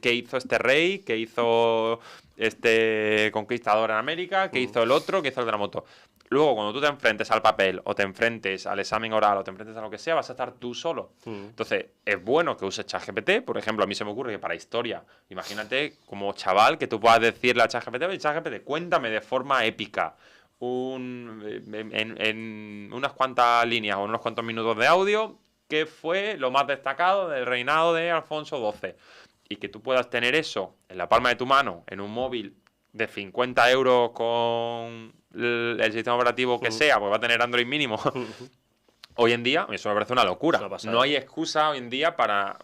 qué hizo este rey, qué hizo este conquistador en América, qué hizo el otro, qué hizo el de la moto. Luego, cuando tú te enfrentes al papel, o te enfrentes al examen oral, o te enfrentes a lo que sea, vas a estar tú solo. Entonces, es bueno que uses ChatGPT. Por ejemplo, a mí se me ocurre que para historia, imagínate como chaval que tú puedas decirle a ChatGPT, oye, ChatGPT, cuéntame de forma épica, en unas cuantas líneas o en unos cuantos minutos de audio, qué fue lo más destacado del reinado de Alfonso XII. Y que tú puedas tener eso en la palma de tu mano, en un móvil de 50 euros con el sistema operativo que sea, porque va a tener Android mínimo. Hoy en día, eso me parece una locura. No hay excusa hoy en día para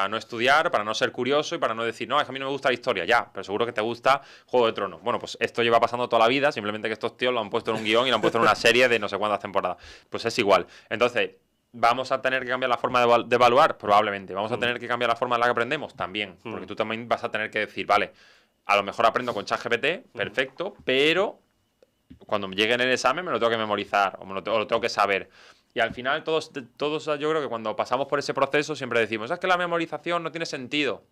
no estudiar, para no ser curioso y para no decir, no, es que a mí no me gusta la historia, ya, pero seguro que te gusta Juego de Tronos. Bueno, pues esto lleva pasando toda la vida, simplemente que estos tíos lo han puesto en un guión y lo han puesto en una serie de no sé cuántas temporadas. Pues es igual. Entonces, ¿vamos a tener que cambiar la forma de evaluar? Probablemente. ¿Vamos a tener que cambiar la forma en la que aprendemos? También. Porque tú también vas a tener que decir, vale, a lo mejor aprendo con ChatGPT, perfecto, pero cuando me llegue en el examen me lo tengo que memorizar o lo tengo que saber. Y al final todos yo creo que cuando pasamos por ese proceso siempre decimos, es que la memorización no tiene sentido.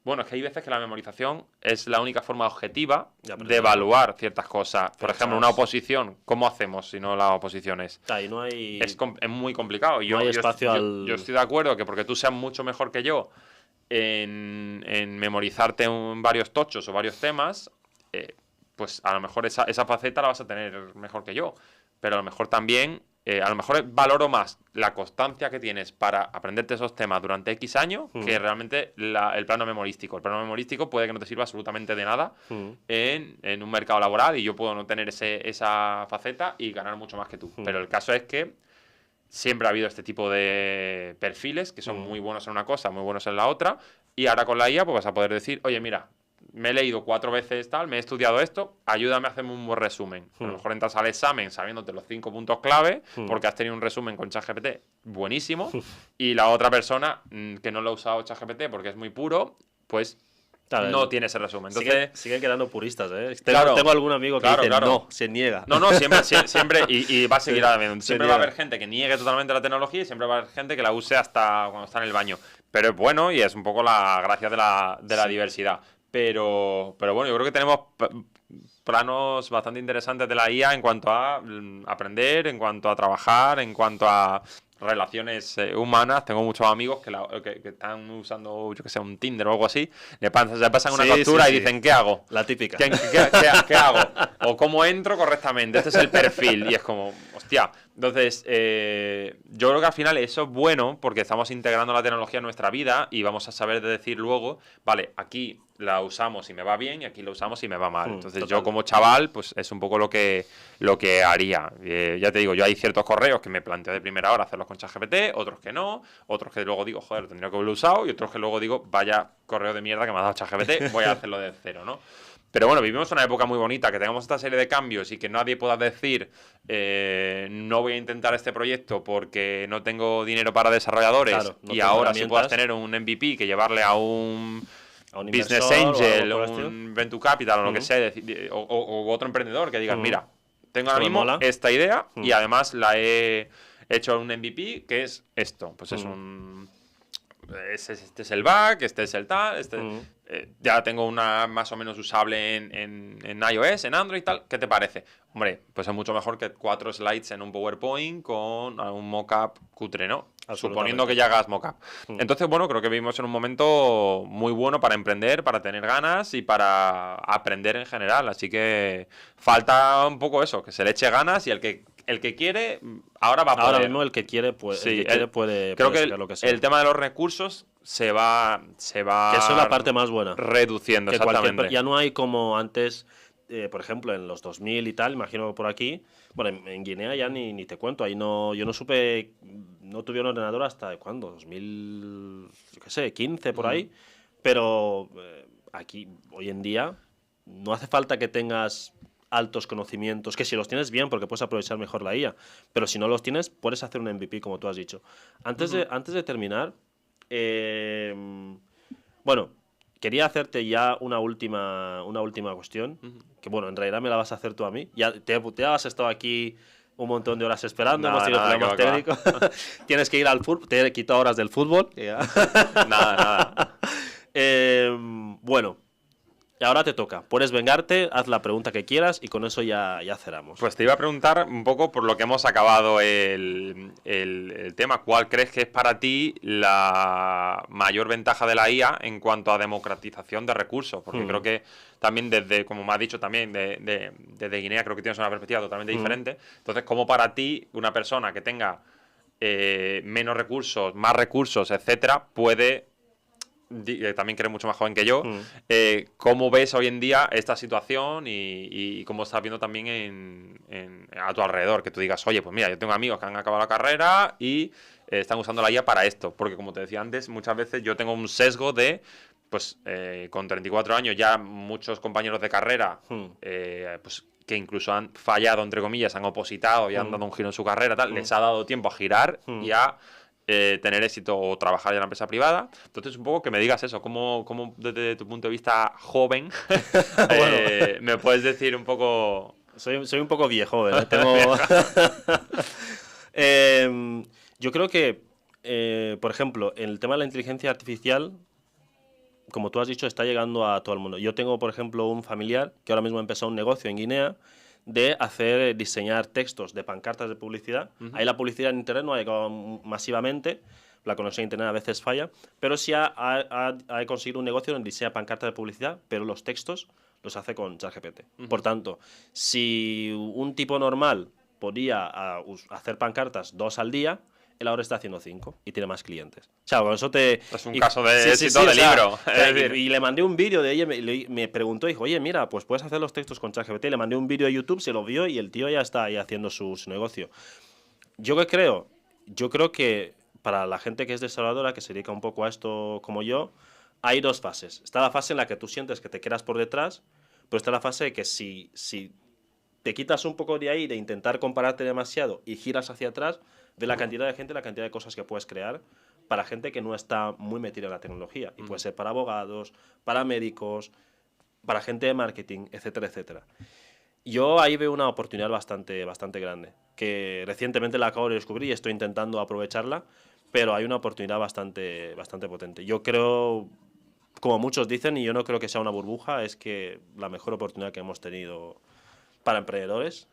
Bueno, es que hay veces que la memorización es la única forma objetiva de evaluar ciertas cosas. Por ejemplo, una oposición, ¿cómo hacemos si no la oposición es? Ahí no hay... Es muy complicado. No hay espacio yo estoy de acuerdo que porque tú seas mucho mejor que yo en memorizarte varios tochos o varios temas, pues a lo mejor esa faceta la vas a tener mejor que yo. Pero a lo mejor también... a lo mejor valoro más la constancia que tienes para aprenderte esos temas durante X años que realmente el plano memorístico. El plano memorístico puede que no te sirva absolutamente de nada en un mercado laboral y yo puedo no tener esa faceta y ganar mucho más que tú. Pero el caso es que siempre ha habido este tipo de perfiles que son muy buenos en una cosa, muy buenos en la otra, y ahora con la IA pues vas a poder decir, oye, mira, me he leído 4 veces tal, me he estudiado esto, ayúdame a hacerme un buen resumen. A lo mejor entras al examen sabiéndote los 5 puntos clave, porque has tenido un resumen con ChatGPT buenísimo, y la otra persona que no lo ha usado ChatGPT porque es muy puro, pues no tiene ese resumen. Entonces, siguen quedando puristas, ¿eh? Claro, tengo algún amigo que dice no, se niega. No, siempre y va a seguir habiendo. Siempre va a haber gente que niegue totalmente la tecnología y siempre va a haber gente que la use hasta cuando está en el baño. Pero es bueno y es un poco la gracia de la diversidad. Pero bueno, yo creo que tenemos planos bastante interesantes de la IA en cuanto a aprender, en cuanto a trabajar, en cuanto a relaciones humanas. Tengo muchos amigos que están usando, yo que sé, un Tinder o algo así. Le pasan una captura y dicen, ¿qué hago? La típica. ¿Qué hago? O cómo entro correctamente. Este es el perfil. Y es como, hostia, Entonces, yo creo que al final eso es bueno porque estamos integrando la tecnología en nuestra vida y vamos a saber decir luego, vale, aquí la usamos y me va bien y aquí la usamos y me va mal. Entonces, Total. yo como chaval, pues es un poco lo que haría. Ya te digo, yo hay ciertos correos que me planteo de primera hora hacerlos con ChatGPT, otros que no, otros que luego digo, joder, tendría que haberlo usado, y otros que luego digo, vaya correo de mierda que me ha dado ChatGPT, voy a hacerlo de cero, ¿no? Pero bueno, vivimos una época muy bonita, que tengamos esta serie de cambios y que nadie pueda decir no voy a intentar este proyecto porque no tengo dinero para desarrolladores, Claro, no y tengo ahora sí puedas herramientas. tener un MVP que llevarle a un Business inversor o Angel, algo por el estilo. un Venture Capital o lo que sea, o otro emprendedor que digas, mira, tengo ahora Esto me mismo mola. esta idea y además la he hecho un MVP que es esto, pues es un... Este es el back, este es el tal, ya tengo una más o menos usable en iOS, en Android y tal. ¿Qué te parece? Hombre, pues es mucho mejor que 4 slides en un PowerPoint con un mockup cutre, ¿no? Suponiendo que ya hagas mockup. Entonces, bueno, creo que vivimos en un momento muy bueno para emprender, para tener ganas y para aprender en general. Así que falta un poco eso, que se le eche ganas y el que quiere, ahora va a poder. Ahora mismo el que quiere, pues, Sí, el que quiere puede creo que sacar lo que sea. el tema de los recursos se va Que eso es la parte más buena. reduciendo, Que exactamente. ya no hay como antes, por ejemplo, en los 2000 y tal, imagino por aquí. Bueno, en Guinea ya ni te cuento. Ahí no, yo no supe, no tuve un ordenador hasta ¿cuándo? 2000, yo qué sé, 15 por ahí. Pero aquí, hoy en día, no hace falta que tengas altos conocimientos, que si los tienes bien, porque puedes aprovechar mejor la IA, pero si no los tienes, puedes hacer un MVP, como tú has dicho. Antes de terminar, bueno, quería hacerte ya una última cuestión, que bueno, en realidad me la vas a hacer tú a mí. Ya te has estado aquí un montón de horas esperando, hemos tenido problemas técnicos. Tienes que ir al fútbol, te he quitado horas del fútbol. Nada. Bueno, ahora te toca. Puedes vengarte, haz la pregunta que quieras y con eso ya cerramos. Pues te iba a preguntar un poco por lo que hemos acabado el tema. ¿Cuál crees que es para ti la mayor ventaja de la IA en cuanto a democratización de recursos? Porque creo que también desde, como me has dicho también, desde Guinea creo que tienes una perspectiva totalmente diferente. Entonces, ¿cómo para ti una persona que tenga menos recursos, más recursos, etcétera, puede... también que eres mucho más joven que yo, ¿cómo ves hoy en día esta situación y cómo estás viendo también a tu alrededor? Que tú digas, oye, pues mira, yo tengo amigos que han acabado la carrera y están usando la IA para esto. Porque como te decía antes, muchas veces yo tengo un sesgo de, pues con 34 años ya muchos compañeros de carrera, pues que incluso han fallado, entre comillas, han opositado y han dado un giro en su carrera, tal, les ha dado tiempo a girar y a tener éxito o trabajar en la empresa privada. Entonces, un poco que me digas eso, cómo desde tu punto de vista joven, me puedes decir un poco... Soy un poco viejo, ¿eh? Yo creo que, por ejemplo, en el tema de la inteligencia artificial, como tú has dicho, está llegando a todo el mundo. Yo tengo, por ejemplo, un familiar que ahora mismo ha empezado un negocio en Guinea de diseñar textos de pancartas de publicidad. Ahí la publicidad en Internet no ha llegado masivamente, la conexión a Internet a veces falla, pero sí ha conseguido un negocio donde diseña pancartas de publicidad, pero los textos los hace con ChatGPT. Por tanto, si un tipo normal podía hacer pancartas 2 al día, él ahora está haciendo 5 y tiene más clientes. O sea, con eso Es un caso de éxito de libro. Y le mandé un vídeo de ella, me preguntó, dijo, oye, mira, pues puedes hacer los textos con ChatGPT. Le mandé un vídeo de YouTube, se lo vio y el tío ya está ahí haciendo su negocio. ¿Yo qué creo? Yo creo que para la gente que es desarrolladora, que se dedica un poco a esto como yo, hay 2 fases. Está la fase en la que tú sientes que te quedas por detrás, pero está la fase de que si te quitas un poco de ahí, de intentar compararte demasiado y giras hacia atrás, de la cantidad de gente, la cantidad de cosas que puedes crear para gente que no está muy metida en la tecnología. Y puede ser para abogados, para médicos, para gente de marketing, etcétera, etcétera. Yo ahí veo una oportunidad bastante grande, que recientemente la acabo de descubrir y estoy intentando aprovecharla, pero hay una oportunidad bastante potente. Yo creo, como muchos dicen, y yo no creo que sea una burbuja, es que la mejor oportunidad que hemos tenido para emprendedores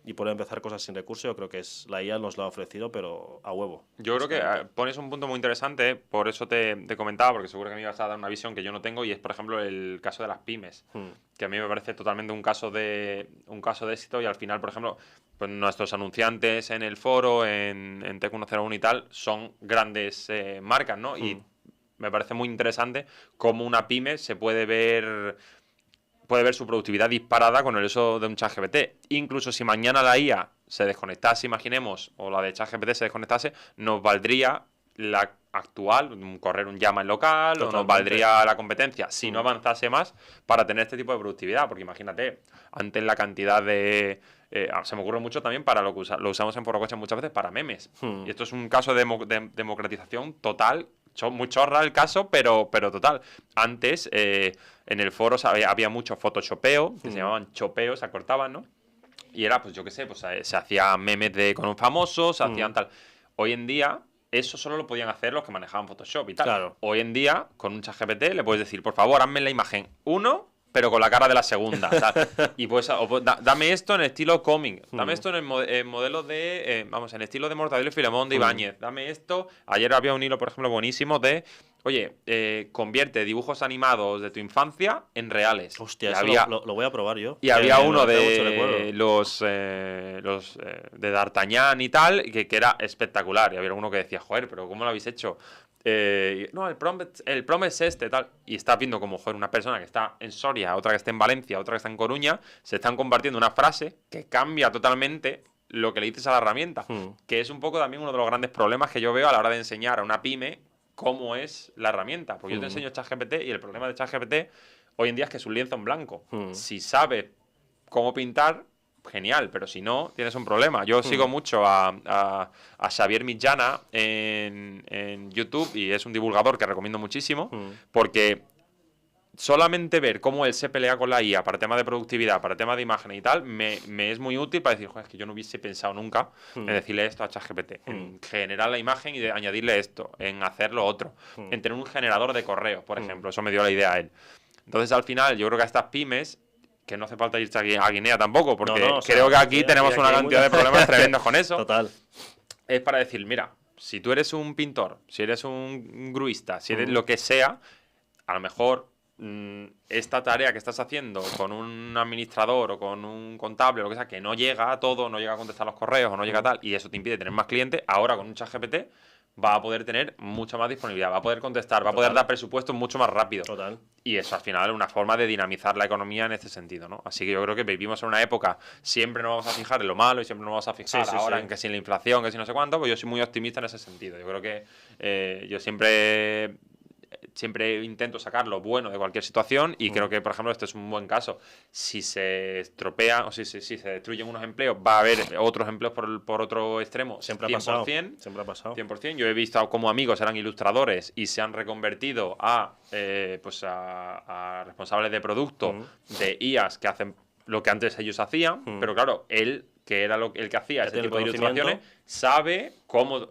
y poder empezar cosas sin recurso, yo creo que la IA nos lo ha ofrecido, pero a huevo. Yo creo que pones un punto muy interesante, por eso te comentaba, porque seguro que me ibas a dar una visión que yo no tengo, y es, por ejemplo, el caso de las pymes, que a mí me parece totalmente un caso de éxito, y al final, por ejemplo, pues nuestros anunciantes en el foro, en T101 y tal, son grandes marcas, ¿no? Y me parece muy interesante cómo una pyme se puede ver su productividad disparada con el uso de un ChatGPT. Incluso si mañana la IA se desconectase, imaginemos, o la de ChatGPT se desconectase, nos valdría la actual, correr un Llama en local, Totalmente. o nos valdría la competencia, si no avanzase más, para tener este tipo de productividad. Porque imagínate, antes la cantidad de... se me ocurre mucho también para lo que lo usamos en Forocoche muchas veces, para memes. Y esto es un caso de democratización total. Muy chorra el caso, pero total. Antes, en el foro había mucho photoshopeo, que se llamaban chopeos, se acortaban, ¿no? Y era, pues yo qué sé, pues se hacían memes con un famoso, se hacían tal. Hoy en día, eso solo lo podían hacer los que manejaban Photoshop y tal. Claro. Hoy en día, con un ChatGPT, le puedes decir, por favor, hazme la imagen 1, pero con la cara de la segunda. Tal. Y pues, dame esto en estilo cómic. Dame esto en el modelo de. En estilo de Mortadelo y Filemón de Ibáñez. Dame esto. Ayer había un hilo, por ejemplo, buenísimo de. Oye, convierte dibujos animados de tu infancia en reales. Hostia, eso lo voy a probar yo. Y había uno de los de D'Artagnan y tal, que era espectacular. Y había uno que decía, joder, pero ¿cómo lo habéis hecho? No, el prompt es este, tal. Y estás viendo como, joder, una persona que está en Soria, otra que está en Valencia, otra que está en Coruña, se están compartiendo una frase que cambia totalmente lo que le dices a la herramienta. Que es un poco también uno de los grandes problemas que yo veo a la hora de enseñar a una pyme cómo es la herramienta. Porque yo te enseño ChatGPT y el problema de ChatGPT hoy en día es que es un lienzo en blanco. Si sabes cómo pintar, genial, pero si no, tienes un problema. Yo sigo mucho a Xavier Mitjana en YouTube, y es un divulgador que recomiendo muchísimo, porque solamente ver cómo él se pelea con la IA para temas de productividad, para temas de imágenes y tal, me es muy útil para decir, joder, es que yo no hubiese pensado nunca en decirle esto a ChatGPT, en generar la imagen y de añadirle esto, en hacer lo otro, en tener un generador de correos, por ejemplo. Eso me dio la idea a él. Entonces, al final, yo creo que a estas pymes, que no hace falta irse a Guinea tampoco, porque creo que aquí tenemos una cantidad de problemas tremendos con eso. Total. Es para decir, mira, si tú eres un pintor, si eres un gruista, si eres lo que sea, a lo mejor esta tarea que estás haciendo con un administrador o con un contable o lo que sea, que no llega a todo, no llega a contestar los correos o no llega a tal, y eso te impide tener más clientes, ahora con un ChatGPT va a poder tener mucha más disponibilidad, va a poder contestar, va a poder dar presupuestos mucho más rápido. Total. Y eso al final es una forma de dinamizar la economía en este sentido, ¿no? Así que yo creo que vivimos en una época, siempre nos vamos a fijar en lo malo y siempre nos vamos a fijar ahora en que si la inflación, que si no sé cuánto, pues yo soy muy optimista en ese sentido. Yo creo que yo siempre intento sacar lo bueno de cualquier situación, y creo que, por ejemplo, este es un buen caso. Si se estropea o si se destruyen unos empleos, va a haber otros empleos por otro extremo. Siempre 100%, ha pasado. 100%. Yo he visto como amigos eran ilustradores y se han reconvertido a responsables de producto de IAs que hacen lo que antes ellos hacían, pero claro, él, que era el que hacía ese tipo de ilustraciones, sabe cuál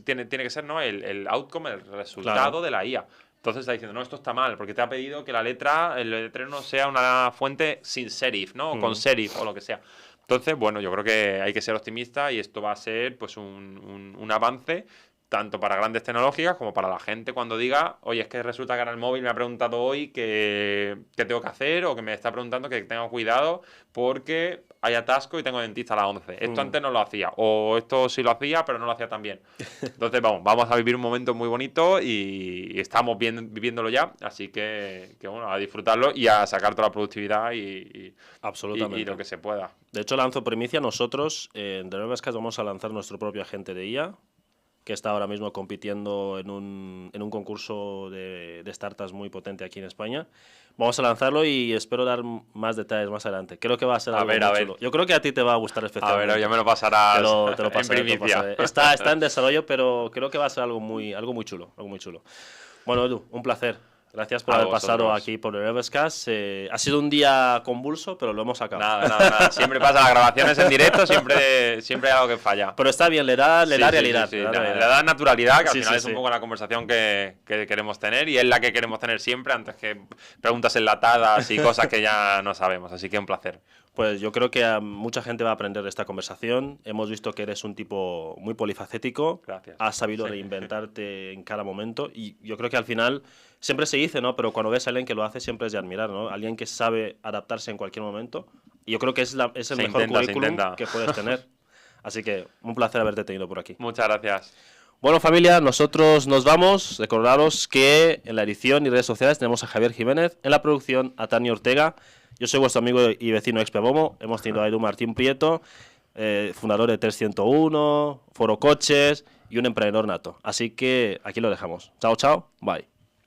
tiene que ser, ¿no? el outcome, el resultado de la IA. Entonces está diciendo, no, esto está mal, porque te ha pedido que el letrero no sea una fuente sin serif, ¿no? O con serif o lo que sea. Entonces, bueno, yo creo que hay que ser optimista, y esto va a ser pues un avance tanto para grandes tecnológicas como para la gente cuando diga, oye, es que resulta que ahora el móvil me ha preguntado hoy qué tengo que hacer, o que me está preguntando que tenga cuidado porque hay atasco y tengo dentista a las 11. Esto antes no lo hacía, o esto sí lo hacía, pero no lo hacía tan bien. Entonces, vamos a vivir un momento muy bonito y estamos viviéndolo ya, así que bueno, a disfrutarlo y a sacar toda la productividad Absolutamente. y lo que se pueda. De hecho, lanzo primicia. Nosotros en The Nervous vamos a lanzar nuestro propio agente de IA, que está ahora mismo compitiendo en un concurso de startups muy potente aquí en España. Vamos a lanzarlo y espero dar más detalles más adelante. Creo que va a ser algo muy chulo. Yo creo que a ti te va a gustar especialmente. A ver, ya me lo pasarás te lo pasaré, en primicia. Está en desarrollo, pero creo que va a ser algo muy chulo. Bueno, Edu, un placer. Gracias por haber pasado aquí por el Everscast. Ha sido un día convulso, pero lo hemos acabado. Nada. Siempre pasa las grabaciones en directo, siempre hay algo que falla. Pero está bien, le da realidad. Le da naturalidad, que al final es un poco la conversación que queremos tener, y es la que queremos tener siempre, antes que preguntas enlatadas y cosas que ya no sabemos. Así que un placer. Pues yo creo que mucha gente va a aprender de esta conversación. Hemos visto que eres un tipo muy polifacético. Gracias. Has sabido reinventarte en cada momento. Y yo creo que al final, siempre se dice, ¿no? Pero cuando ves a alguien que lo hace, siempre es de admirar, ¿no? Alguien que sabe adaptarse en cualquier momento. Y yo creo que es el mejor currículum que puedes tener. Así que un placer haberte tenido por aquí. Muchas gracias. Bueno, familia, nosotros nos vamos. Recordaros que en la edición y redes sociales tenemos a Javier Jiménez, en la producción a Tania Ortega. Yo soy vuestro amigo y vecino Expemomo. Hemos tenido a Edu Martín Prieto, fundador de 301, Foro Coches y un emprendedor nato. Así que aquí lo dejamos. Chao, chao. Bye.